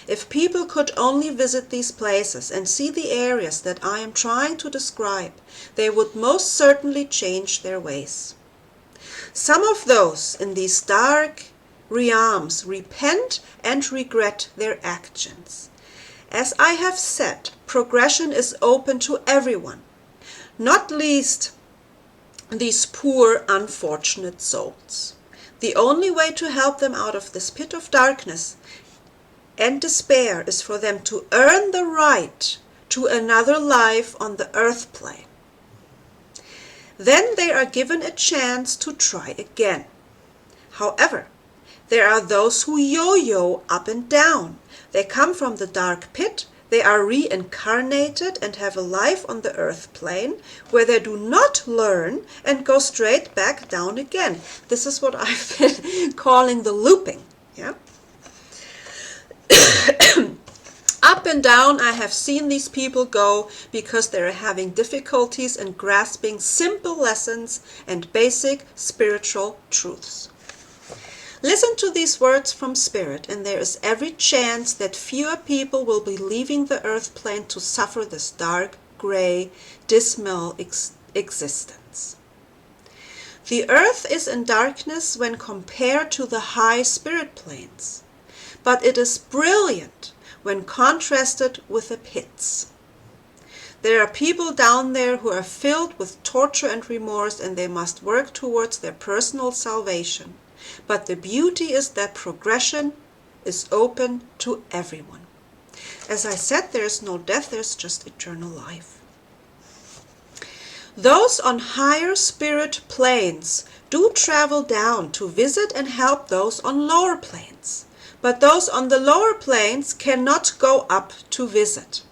If people could only visit these places and see the areas that I am trying to describe, they would most certainly change their ways. Some of those in these dark realms repent and regret their actions. As I have said, progression is open to everyone, not least these poor, unfortunate souls. The only way to help them out of this pit of darkness and despair is for them to earn the right to another life on the earth plane. Then they are given a chance to try again. However, there are those who yo-yo up and down. They come from the dark pit, they are reincarnated and have a life on the earth plane where they do not learn and go straight back down again. This is what I've been calling the looping. Yeah? Up and down, I have seen these people go because they are having difficulties in grasping simple lessons and basic spiritual truths. Listen to these words from Spirit, and there is every chance that fewer people will be leaving the earth plane to suffer this dark, gray, dismal existence. The earth is in darkness when compared to the high spirit planes, but it is brilliant when contrasted with the pits. There are people down there who are filled with torture and remorse, and they must work towards their personal salvation. But the beauty is that progression is open to everyone. As I said, there is no death, there's just eternal life. Those on higher spirit planes do travel down to visit and help those on lower planes. but those on the lower planes cannot go up to visit.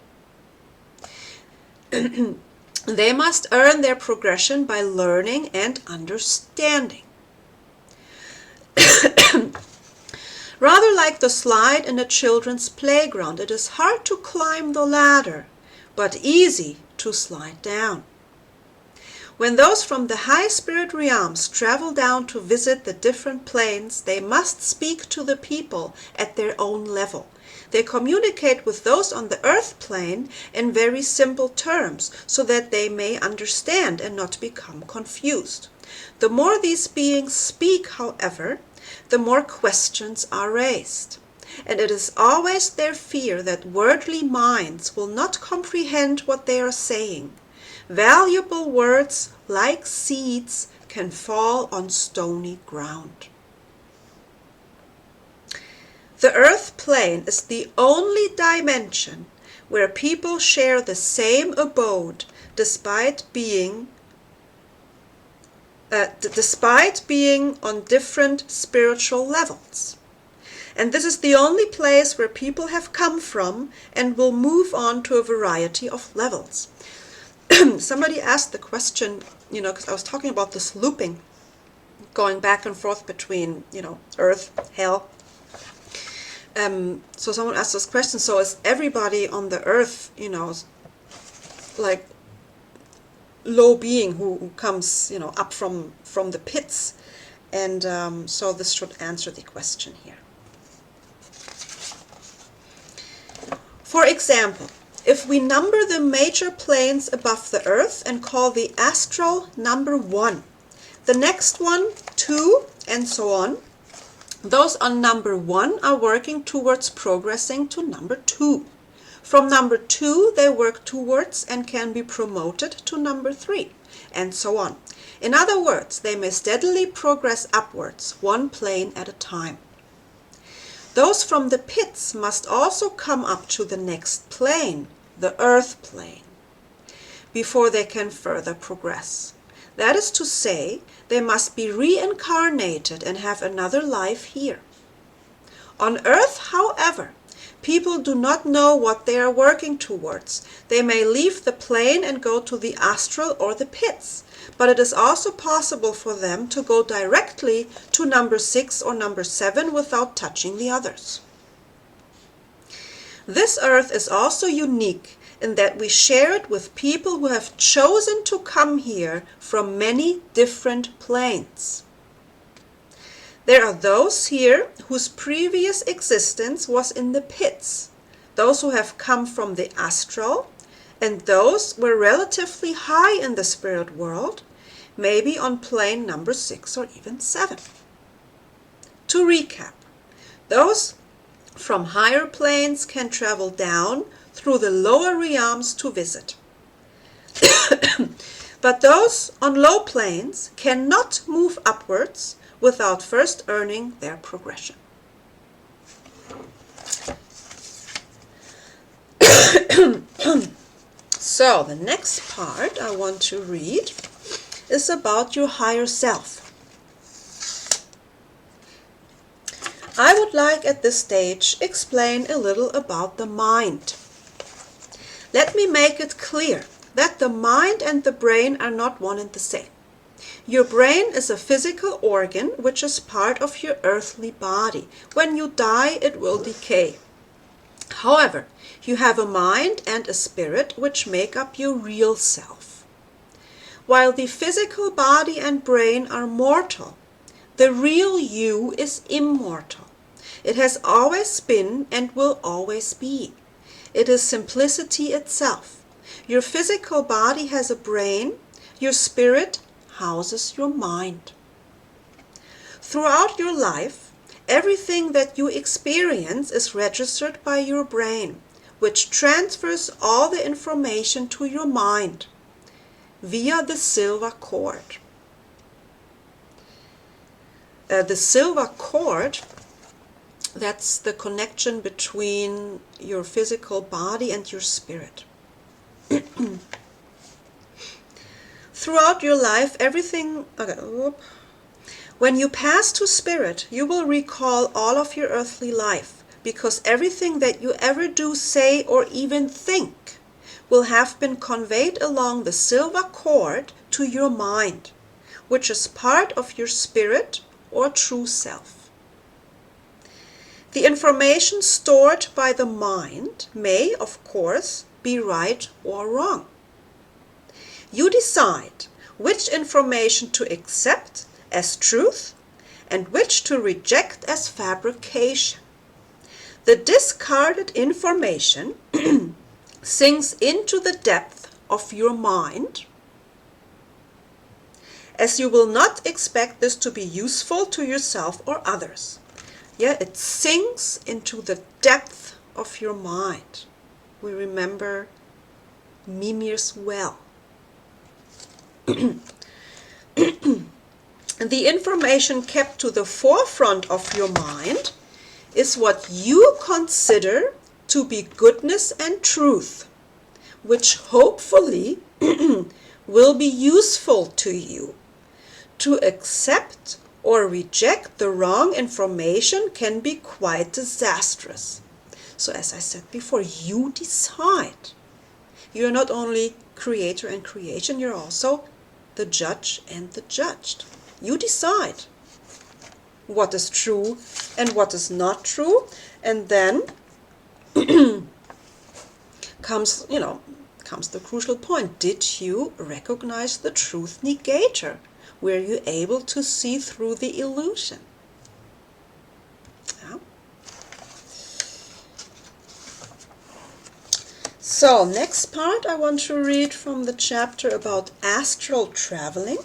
They must earn their progression by learning and understanding. Rather like the slide in a children's playground, it is hard to climb the ladder, but easy to slide down. When those from the high spirit realms travel down to visit the different planes, they must speak to the people at their own level. They communicate with those on the earth plane in very simple terms, so that they may understand and not become confused. The more these beings speak, however, the more questions are raised. And it is always their fear that worldly minds will not comprehend what they are saying. Valuable words, like seeds, can fall on stony ground. The earth plane is the only dimension where people share the same abode despite being on different spiritual levels. And this is the only place where people have come from and will move on to a variety of levels. Somebody asked the question, because I was talking about this looping, going back and forth between, earth, hell. So someone asked this question, so is everybody on the earth, like low being who comes, up from the pits? And so this should answer the question here. For example, if we number the major planes above the earth and call the astral number 1, the next one 2, and so on, those on number 1 are working towards progressing to number 2. From number 2 they work towards and can be promoted to number 3, and so on. In other words, they may steadily progress upwards, one plane at a time. Those from the pits must also come up to the next plane, the earth plane, before they can further progress. That is to say, they must be reincarnated and have another life here. On earth, however, people do not know what they are working towards. They may leave the plane and go to the astral or the pits, but it is also possible for them to go directly to number 6 or number 7 without touching the others. This earth is also unique in that we share it with people who have chosen to come here from many different planes. There are those here whose previous existence was in the pits, those who have come from the astral, and those were relatively high in the spirit world, maybe on plane number 6 or even 7. To recap, those from higher planes can travel down through the lower realms to visit. But those on low planes cannot move upwards without first earning their progression. So the next part I want to read is about your higher self. I would like at this stage explain a little about the mind. Let me make it clear that the mind and the brain are not one and the same. Your brain is a physical organ which is part of your earthly body. When you die, it will decay. However, you have a mind and a spirit which make up your real self. While the physical body and brain are mortal, the real you is immortal. It has always been and will always be. It is simplicity itself. Your physical body has a brain, your spirit houses your mind. Throughout your life, everything that you experience is registered by your brain, which transfers all the information to your mind via the silver cord. The silver cord, that's the connection between your physical body and your spirit. Throughout your life, When you pass to spirit, you will recall all of your earthly life, because everything that you ever do, say, or even think will have been conveyed along the silver cord to your mind, which is part of your spirit or true self. The information stored by the mind may, of course, be right or wrong. You decide which information to accept as truth and which to reject as fabrication. The discarded information sinks into the depth of your mind, as you will not expect this to be useful to yourself or others. Yeah, it sinks into the depth of your mind. We remember Mimir's well. The information kept to the forefront of your mind is what you consider to be goodness and truth, which hopefully will be useful to you. To accept or reject the wrong information can be quite disastrous. So as I said before, you decide. You're not only creator and creation, you're also the judge and the judged. You decide what is true and what is not true, and then comes the crucial point. Did you recognize the truth negator? Were you able to see through the illusion? Yeah. So, next part I want to read from the chapter about astral traveling.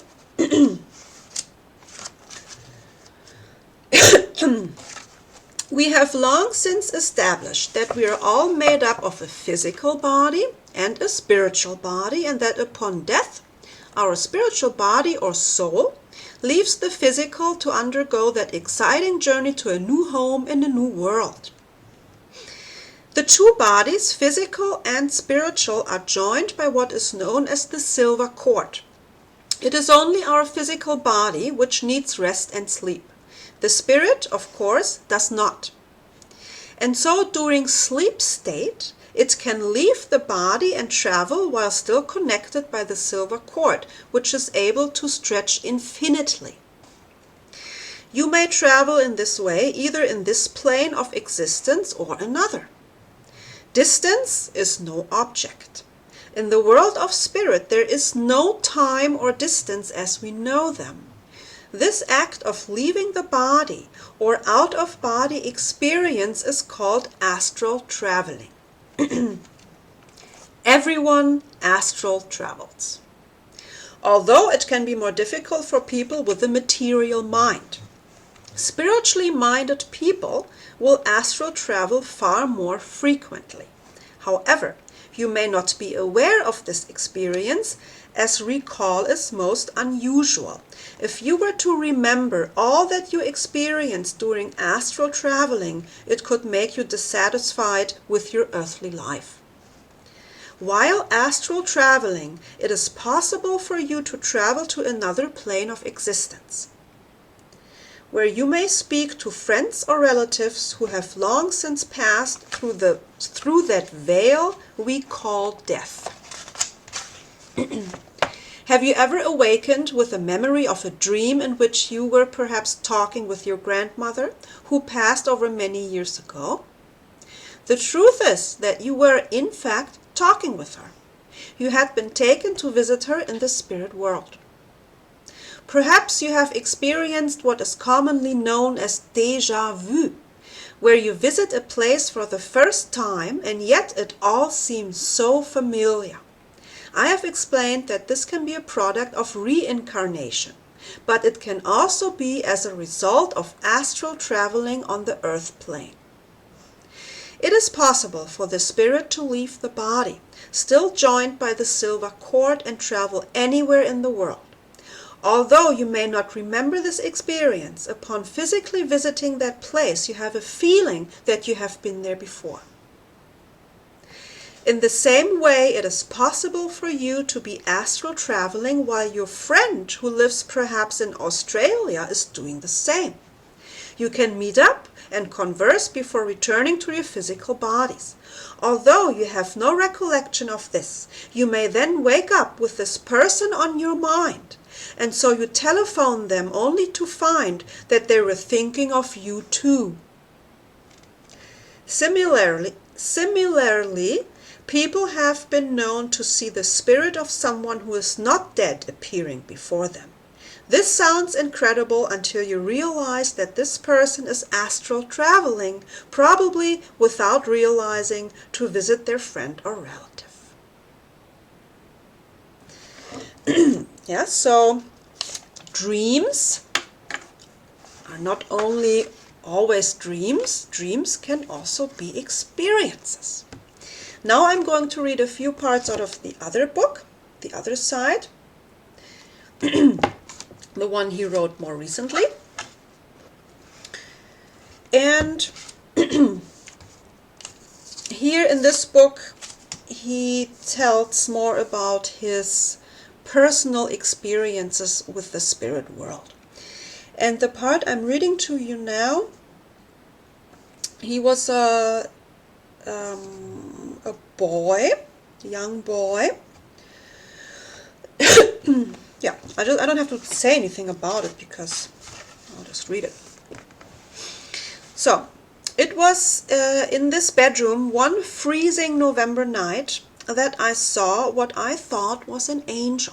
We have long since established that we are all made up of a physical body and a spiritual body, and that upon death, our spiritual body or soul leaves the physical to undergo that exciting journey to a new home in a new world. The two bodies, physical and spiritual, are joined by what is known as the silver cord. It is only our physical body which needs rest and sleep. The spirit, of course, does not. And so during sleep state, it can leave the body and travel while still connected by the silver cord, which is able to stretch infinitely. You may travel in this way either in this plane of existence or another. Distance is no object. In the world of spirit, there is no time or distance as we know them. This act of leaving the body or out-of-body experience is called astral traveling. Everyone astral travels, although it can be more difficult for people with a material mind. Spiritually minded people will astral travel far more frequently. However, you may not be aware of this experience, as recall is most unusual. If you were to remember all that you experienced during astral traveling, it could make you dissatisfied with your earthly life. While astral traveling, it is possible for you to travel to another plane of existence, where you may speak to friends or relatives who have long since passed through that veil we call death. Have you ever awakened with a memory of a dream in which you were perhaps talking with your grandmother, who passed over many years ago? The truth is that you were, in fact, talking with her. You had been taken to visit her in the spirit world. Perhaps you have experienced what is commonly known as déjà vu, where you visit a place for the first time and yet it all seems so familiar. I have explained that this can be a product of reincarnation, but it can also be as a result of astral traveling on the earth plane. It is possible for the spirit to leave the body, still joined by the silver cord, and travel anywhere in the world. Although you may not remember this experience, upon physically visiting that place, you have a feeling that you have been there before. In the same way, it is possible for you to be astral traveling while your friend, who lives perhaps in Australia, is doing the same. You can meet up and converse before returning to your physical bodies. Although you have no recollection of this, you may then wake up with this person on your mind, and so you telephone them only to find that they were thinking of you too. Similarly, people have been known to see the spirit of someone who is not dead appearing before them. This sounds incredible until you realize that this person is astral traveling, probably without realizing, to visit their friend or relative. Yeah, so dreams are not only always dreams, dreams can also be experiences. Now I'm going to read a few parts out of the other book, the other side. The one he wrote more recently. And here in this book, he tells more about his personal experiences with the spirit world. And the part I'm reading to you now, he was a boy, a young boy. Yeah, I don't have to say anything about it because I'll just read it. So, it was in this bedroom one freezing November night that I saw what I thought was an angel.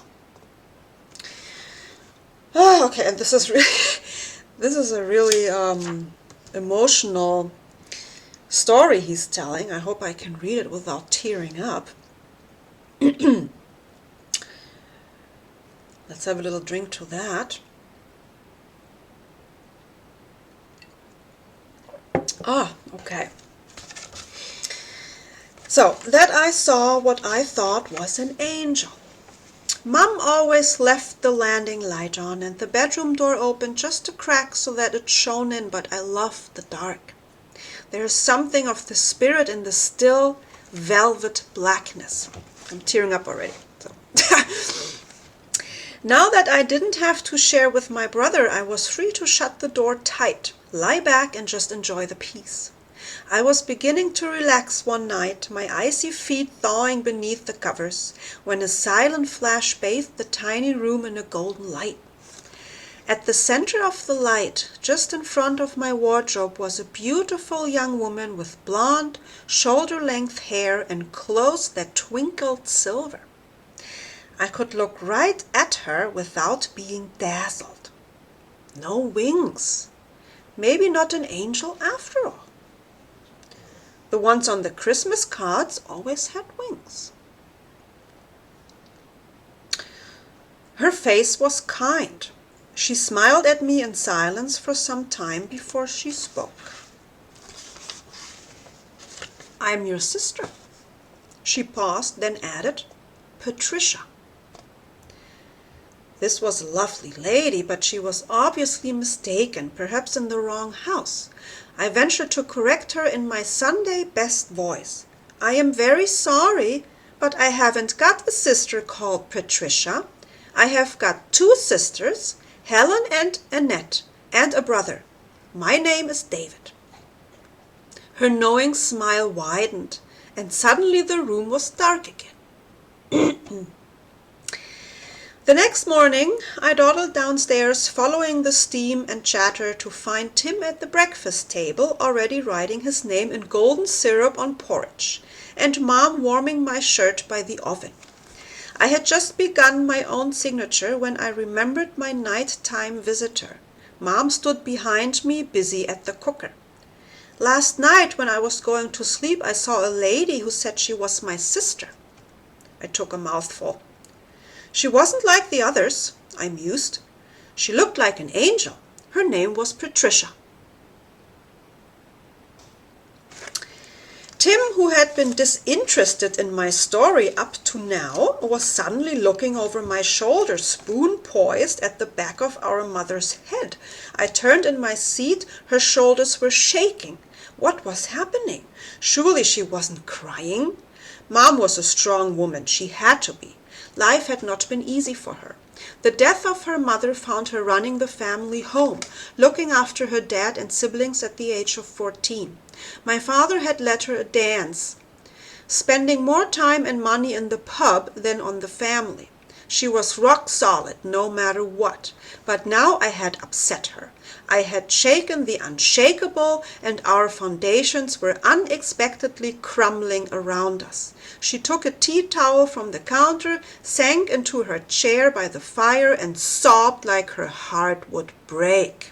Oh, okay, and this is a really emotional story he's telling. I hope I can read it without tearing up. Let's have a little drink to that. Okay. So, that I saw what I thought was an angel. Mom always left the landing light on and the bedroom door open just a crack so that it shone in, but I loved the dark. There is something of the spirit in the still velvet blackness. I'm tearing up already. So. Now that I didn't have to share with my brother, I was free to shut the door tight, lie back and just enjoy the peace. I was beginning to relax one night, my icy feet thawing beneath the covers, when a silent flash bathed the tiny room in a golden light. At the center of the light, just in front of my wardrobe, was a beautiful young woman with blonde, shoulder-length hair and clothes that twinkled silver. I could look right at her without being dazzled. No wings. Maybe not an angel after all. The ones on the Christmas cards always had wings. Her face was kind. She smiled at me in silence for some time before she spoke. "I'm your sister." She paused, then added, "Patricia." This was a lovely lady, but she was obviously mistaken, perhaps in the wrong house. I ventured to correct her in my Sunday best voice. "I am very sorry, but I haven't got a sister called Patricia. I have got 2 sisters, Helen and Annette, and a brother. My name is David." Her knowing smile widened, and suddenly the room was dark again. The next morning, I dawdled downstairs, following the steam and chatter, to find Tim at the breakfast table, already writing his name in golden syrup on porridge, and Mom warming my shirt by the oven. I had just begun my own signature when I remembered my night-time visitor. Mom stood behind me, busy at the cooker. "Last night, when I was going to sleep, I saw a lady who said she was my sister." I took a mouthful. "She wasn't like the others," I mused. "She looked like an angel. Her name was Patricia." Tim, who had been disinterested in my story up to now, was suddenly looking over my shoulder, spoon poised at the back of our mother's head. I turned in my seat. Her shoulders were shaking. What was happening? Surely she wasn't crying. Mom was a strong woman. She had to be. Life had not been easy for her. The death of her mother found her running the family home, looking after her dad and siblings at the age of 14. My father had let her dance, spending more time and money in the pub than on the family. She was rock solid, no matter what. But now I had upset her. I had shaken the unshakable, and our foundations were unexpectedly crumbling around us. She took a tea towel from the counter, sank into her chair by the fire, and sobbed like her heart would break.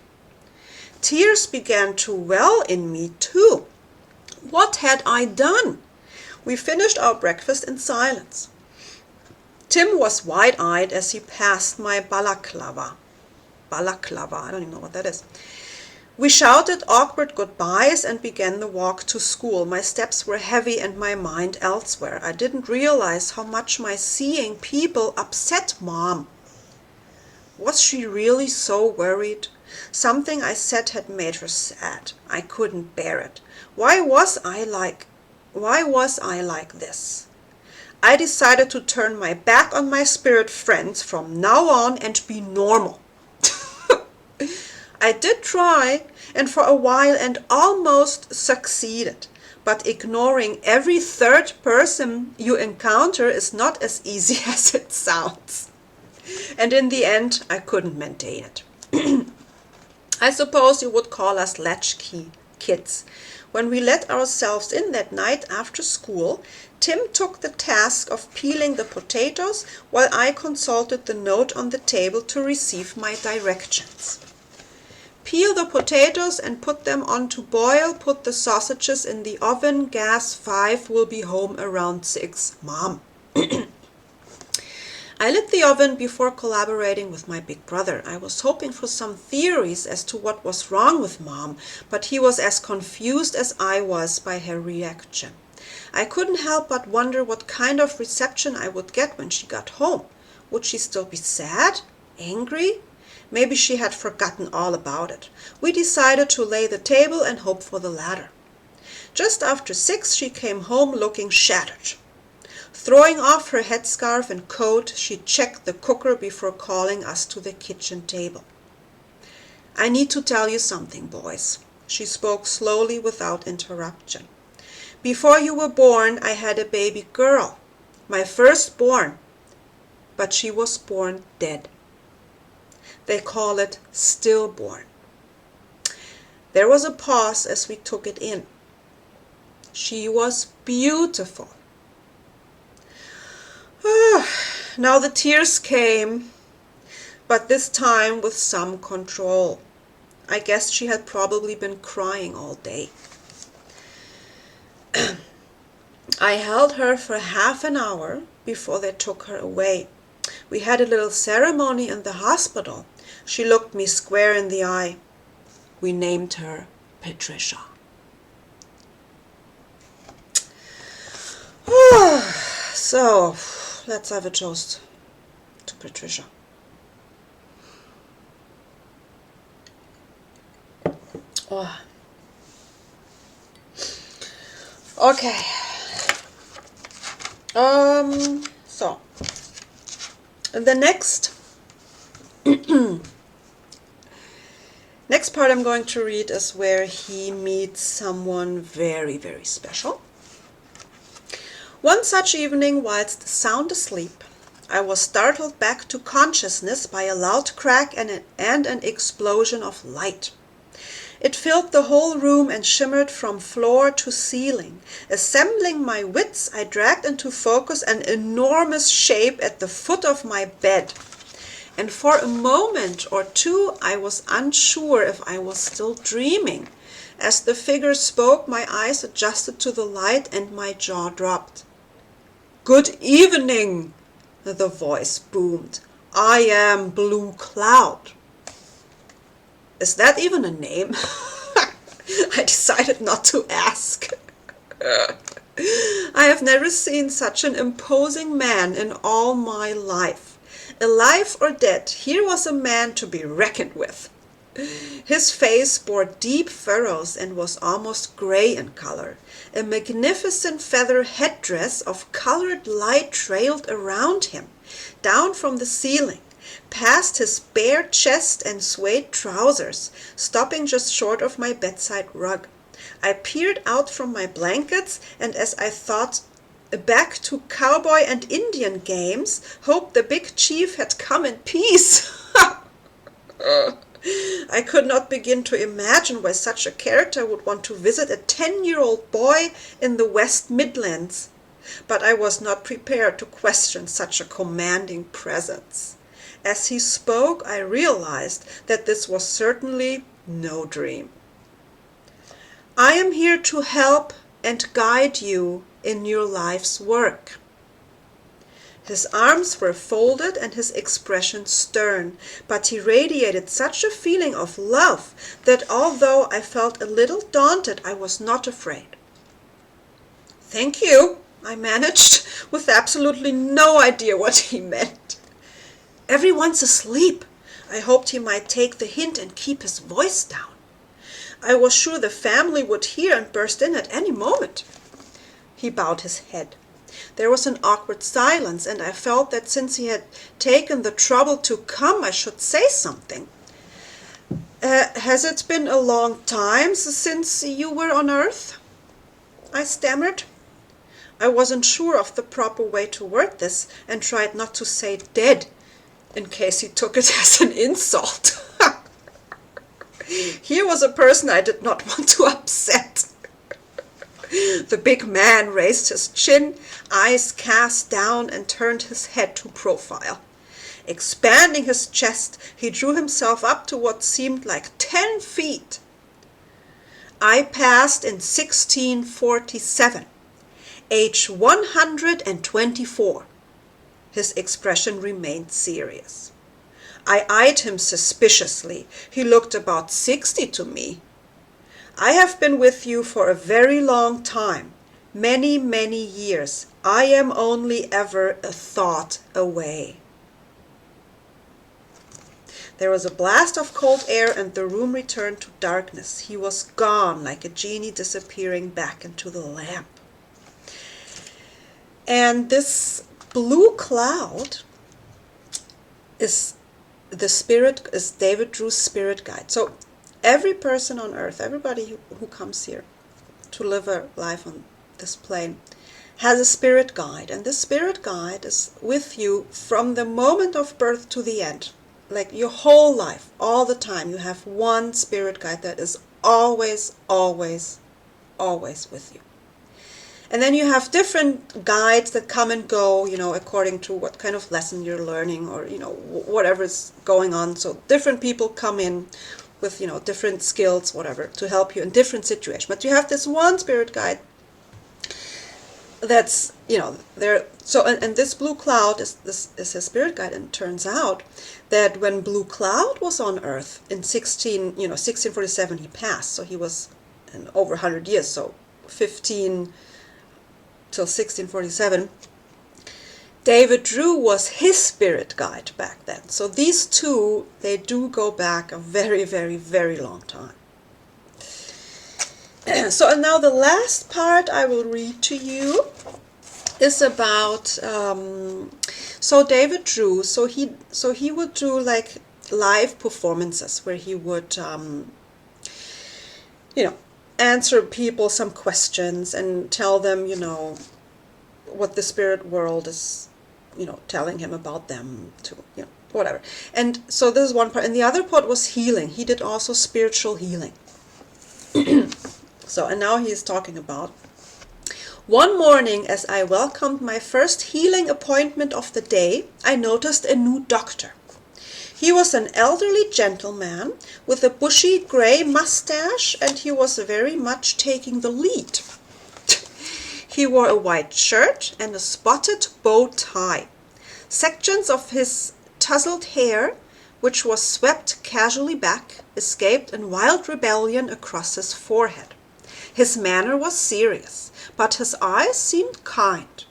Tears began to well in me, too. What had I done? We finished our breakfast in silence. Tim was wide-eyed as he passed my balaclava. Balaclava, I don't even know what that is. We shouted awkward goodbyes and began the walk to school. My steps were heavy and my mind elsewhere. I didn't realize how much my seeing people upset Mom. Was she really so worried? Something I said had made her sad. I couldn't bear it. Why was I like this? I decided to turn my back on my spirit friends from now on and be normal. I did try, and for a while, and almost succeeded. But ignoring every third person you encounter is not as easy as it sounds. And in the end, I couldn't maintain it. I suppose you would call us latchkey kids. When we let ourselves in that night after school, Tim took the task of peeling the potatoes while I consulted the note on the table to receive my directions. Peel the potatoes and put them on to boil. Put the sausages in the oven. Gas 5, will be home around 6. Mom. I lit the oven before collaborating with my big brother. I was hoping for some theories as to what was wrong with Mom, but he was as confused as I was by her reaction. I couldn't help but wonder what kind of reception I would get when she got home. Would she still be sad? Angry? Maybe she had forgotten all about it. We decided to lay the table and hope for the latter. Just after 6, she came home looking shattered. Throwing off her headscarf and coat, she checked the cooker before calling us to the kitchen table. I need to tell you something, boys. She spoke slowly without interruption. Before you were born, I had a baby girl, my firstborn, but she was born dead. They call it stillborn. There was a pause as we took it in. She was beautiful. Now the tears came, but this time with some control. I guess she had probably been crying all day. I held her for half an hour before they took her away. We had a little ceremony in the hospital. She looked me square in the eye. We named her Patricia. So, let's have a toast to Patricia. Oh. Okay. So the next part I'm going to read is where he meets someone very, very special. One such evening, whilst sound asleep, I was startled back to consciousness by a loud crack and an explosion of light. It filled the whole room and shimmered from floor to ceiling. Assembling my wits, I dragged into focus an enormous shape at the foot of my bed. And for a moment or two, I was unsure if I was still dreaming. As the figure spoke, my eyes adjusted to the light and my jaw dropped. "Good evening," the voice boomed. "I am Blue Cloud." Is that even a name? I decided not to ask. I have never seen such an imposing man in all my life. Alive or dead, here was a man to be reckoned with. His face bore deep furrows and was almost gray in color. A magnificent feather headdress of colored light trailed around him, down from the ceiling, past his bare chest and suede trousers, stopping just short of my bedside rug. I peered out from my blankets, and as I thought back to cowboy and Indian games, hoped the big chief had come in peace. I could not begin to imagine why such a character would want to visit a 10-year-old boy in the West Midlands, but I was not prepared to question such a commanding presence. As he spoke, I realized that this was certainly no dream. I am here to help and guide you in your life's work. His arms were folded and his expression stern, but he radiated such a feeling of love that although I felt a little daunted, I was not afraid. "Thank you," I managed, with absolutely no idea what he meant. "Everyone's asleep." I hoped he might take the hint and keep his voice down. I was sure the family would hear and burst in at any moment. He bowed his head. There was an awkward silence, and I felt that since he had taken the trouble to come, I should say something. Has it been a long time since you were on Earth?" I stammered. I wasn't sure of the proper way to word this, and tried not to say dead, in case he took it as an insult. Here was a person I did not want to upset. The big man raised his chin, eyes cast down, and turned his head to profile. Expanding his chest, he drew himself up to what seemed like 10 feet. "I passed in 1647, age 124. His expression remained serious. I eyed him suspiciously. He looked about 60 to me. "I have been with you for a very long time, many, many years. I am only ever a thought away." There was a blast of cold air, and the room returned to darkness. He was gone, like a genie disappearing back into the lamp. And this blue cloud is David Drew's spirit guide. So every person on earth, everybody who comes here to live a life on this plane, has a spirit guide. And this spirit guide is with you from the moment of birth to the end. Like your whole life, all the time, you have one spirit guide that is always, always, always with you. And then you have different guides that come and go, according to what kind of lesson you're learning, or, whatever's going on. So different people come in with, different skills, whatever, to help you in different situations. But you have this one spirit guide that's, there. So, and this blue cloud is his spirit guide. And it turns out that when Blue Cloud was on Earth in 1647, he passed. So he was in over 100 years, so 15 till 1647. David Drew was his spirit guide back then. So these two, they do go back a very, very, very long time. So and now the last part I will read to you is about so David Drew. So he would do like live performances where he would answer people some questions and tell them what the spirit world is telling him about them, to whatever. And so this is one part, and the other part was healing. He did also spiritual healing. So, and now he is talking about, "One morning, as I welcomed my first healing appointment of the day, I noticed a new doctor. He was an elderly gentleman with a bushy gray mustache, and he was very much taking the lead. He wore a white shirt and a spotted bow tie. Sections of his tousled hair, which was swept casually back, escaped in wild rebellion across his forehead. His manner was serious, but his eyes seemed kind.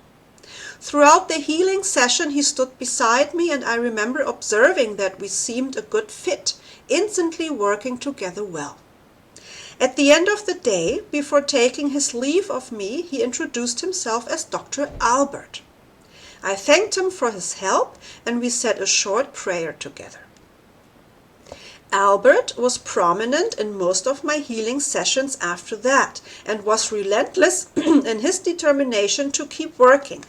Throughout the healing session he stood beside me, and I remember observing that we seemed a good fit instantly working together well. At the end of the day, before taking his leave of me, he introduced himself as Dr. Albert. I thanked him for his help, and we said a short prayer together. Albert was prominent in most of my healing sessions after that, and was relentless in his determination to keep working.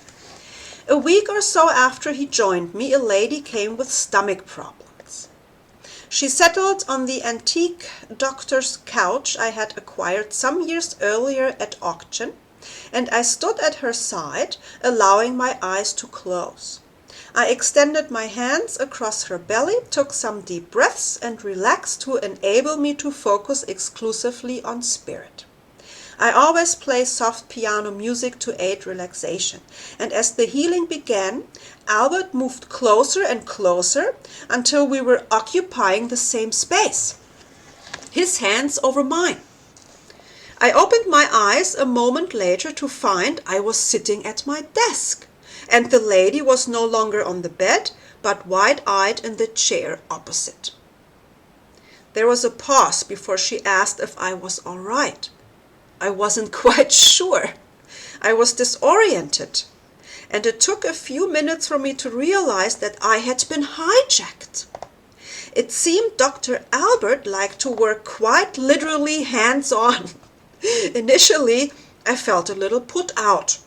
A week or so after he joined me, a lady came with stomach problems. She settled on the antique doctor's couch I had acquired some years earlier at auction, and I stood at her side, allowing my eyes to close. I extended my hands across her belly, took some deep breaths, and relaxed to enable me to focus exclusively on spirit. I always play soft piano music to aid relaxation, and as the healing began, Albert moved closer and closer until we were occupying the same space, his hands over mine. I opened my eyes a moment later to find I was sitting at my desk, and the lady was no longer on the bed, but wide-eyed in the chair opposite. There was a pause before she asked if I was all right. I wasn't quite sure. I was disoriented, and it took a few minutes for me to realize that I had been hijacked. It seemed Dr. Albert liked to work quite literally hands-on. Initially, I felt a little put out.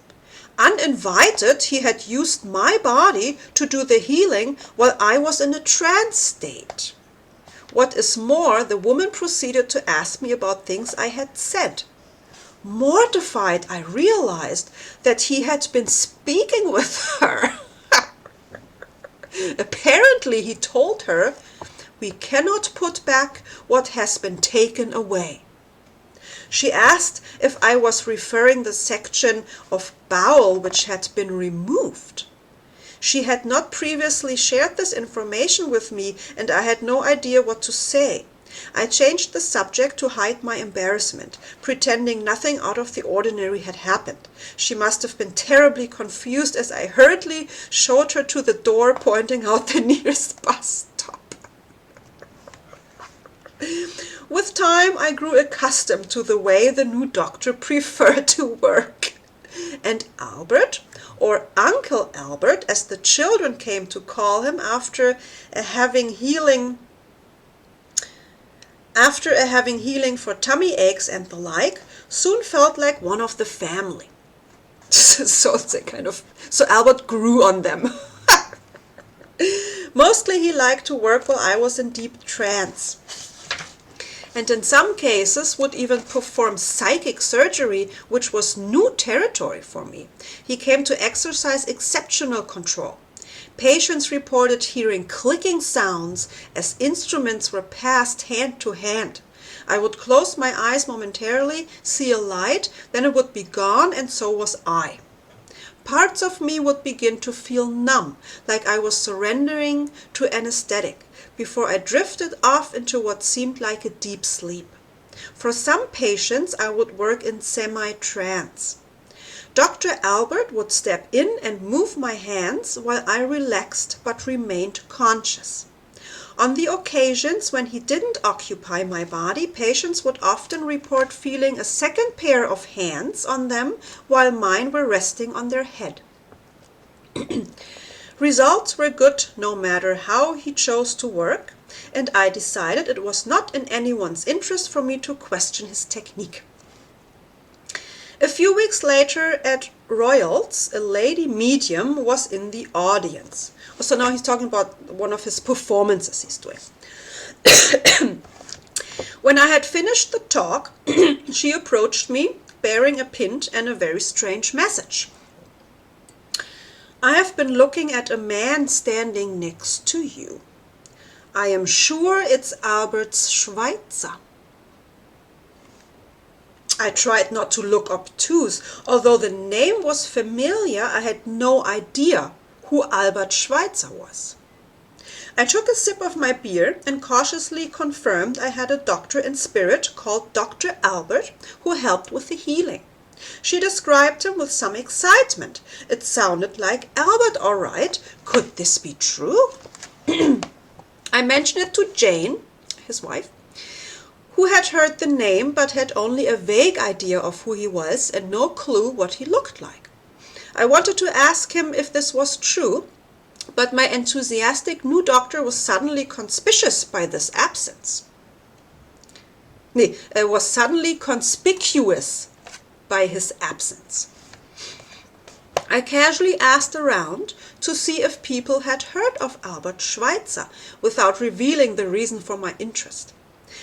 Uninvited, he had used my body to do the healing while I was in a trance state. What is more, the woman proceeded to ask me about things I had said. Mortified, I realized that he had been speaking with her. Apparently, he told her, "We cannot put back what has been taken away." She asked if I was referring the section of bowel which had been removed. She had not previously shared this information with me, and I had no idea what to say. I changed the subject to hide my embarrassment, pretending nothing out of the ordinary had happened. She must have been terribly confused as I hurriedly showed her to the door, pointing out the nearest bus stop. With time, I grew accustomed to the way the new doctor preferred to work. And Albert, or Uncle Albert, as the children came to call him after having healing for tummy aches and the like, soon felt like one of the family. So Albert grew on them. Mostly he liked to work while I was in deep trance, and in some cases would even perform psychic surgery, which was new territory for me. He came to exercise exceptional control. Patients reported hearing clicking sounds as instruments were passed hand to hand. I would close my eyes momentarily, see a light, then it would be gone, and so was I. Parts of me would begin to feel numb, like I was surrendering to anesthetic, before I drifted off into what seemed like a deep sleep. For some patients, I would work in semi-trance. Dr. Albert would step in and move my hands while I relaxed but remained conscious. On the occasions when he didn't occupy my body, patients would often report feeling a second pair of hands on them while mine were resting on their head. Results were good no matter how he chose to work, and I decided it was not in anyone's interest for me to question his technique. A few weeks later at Royals, a lady medium was in the audience. So now he's talking about one of his performances he's doing. When I had finished the talk, she approached me, bearing a pin and a very strange message. "I have been looking at a man standing next to you. I am sure it's Albert Schweitzer." I tried not to look obtuse. Although the name was familiar, I had no idea who Albert Schweitzer was. I took a sip of my beer and cautiously confirmed I had a doctor in spirit called Dr. Albert who helped with the healing. She described him with some excitement. It sounded like Albert, all right. Could this be true? I mentioned it to Jane, his wife, who had heard the name but had only a vague idea of who he was and no clue what he looked like. I wanted to ask him if this was true, but my enthusiastic new doctor was suddenly conspicuous by this absence. Was suddenly conspicuous by his absence. I casually asked around to see if people had heard of Albert Schweitzer without revealing the reason for my interest.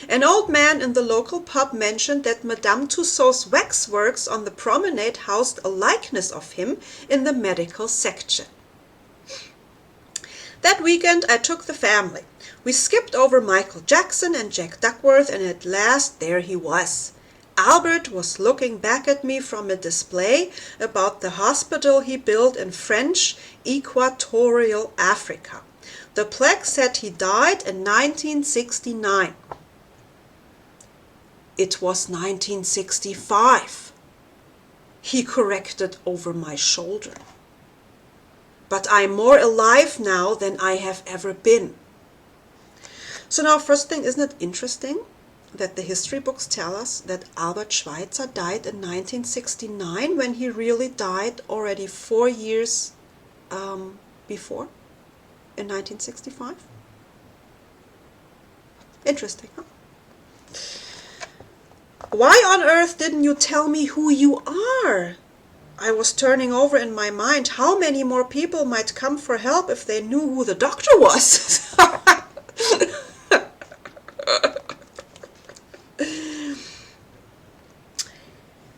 An old man in the local pub mentioned that Madame Tussauds waxworks on the promenade housed a likeness of him in the medical section. That weekend I took the family. We skipped over Michael Jackson and Jack Duckworth, and at last there he was. Albert was looking back at me from a display about the hospital he built in French Equatorial Africa. The plaque said he died in 1969. It was 1965. He corrected over my shoulder. But I'm more alive now than I have ever been. So now, first thing, isn't it interesting that the history books tell us that Albert Schweitzer died in 1969 when he really died already 4 years before, in 1965? Interesting, huh? Why on earth didn't you tell me who you are? I was turning over in my mind how many more people might come for help if they knew who the doctor was.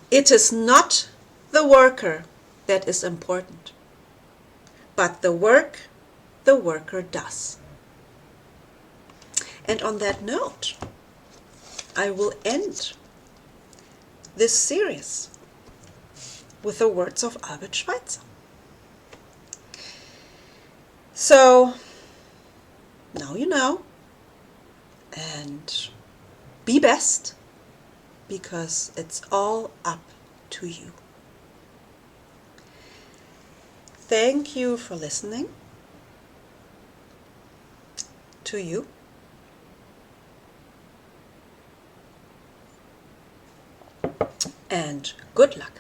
It is not the worker that is important, but the work the worker does. And on that note, I will end this series with the words of Albert Schweitzer. So, now you know, and be best, because it's all up to you. Thank you for listening. To you. And good luck.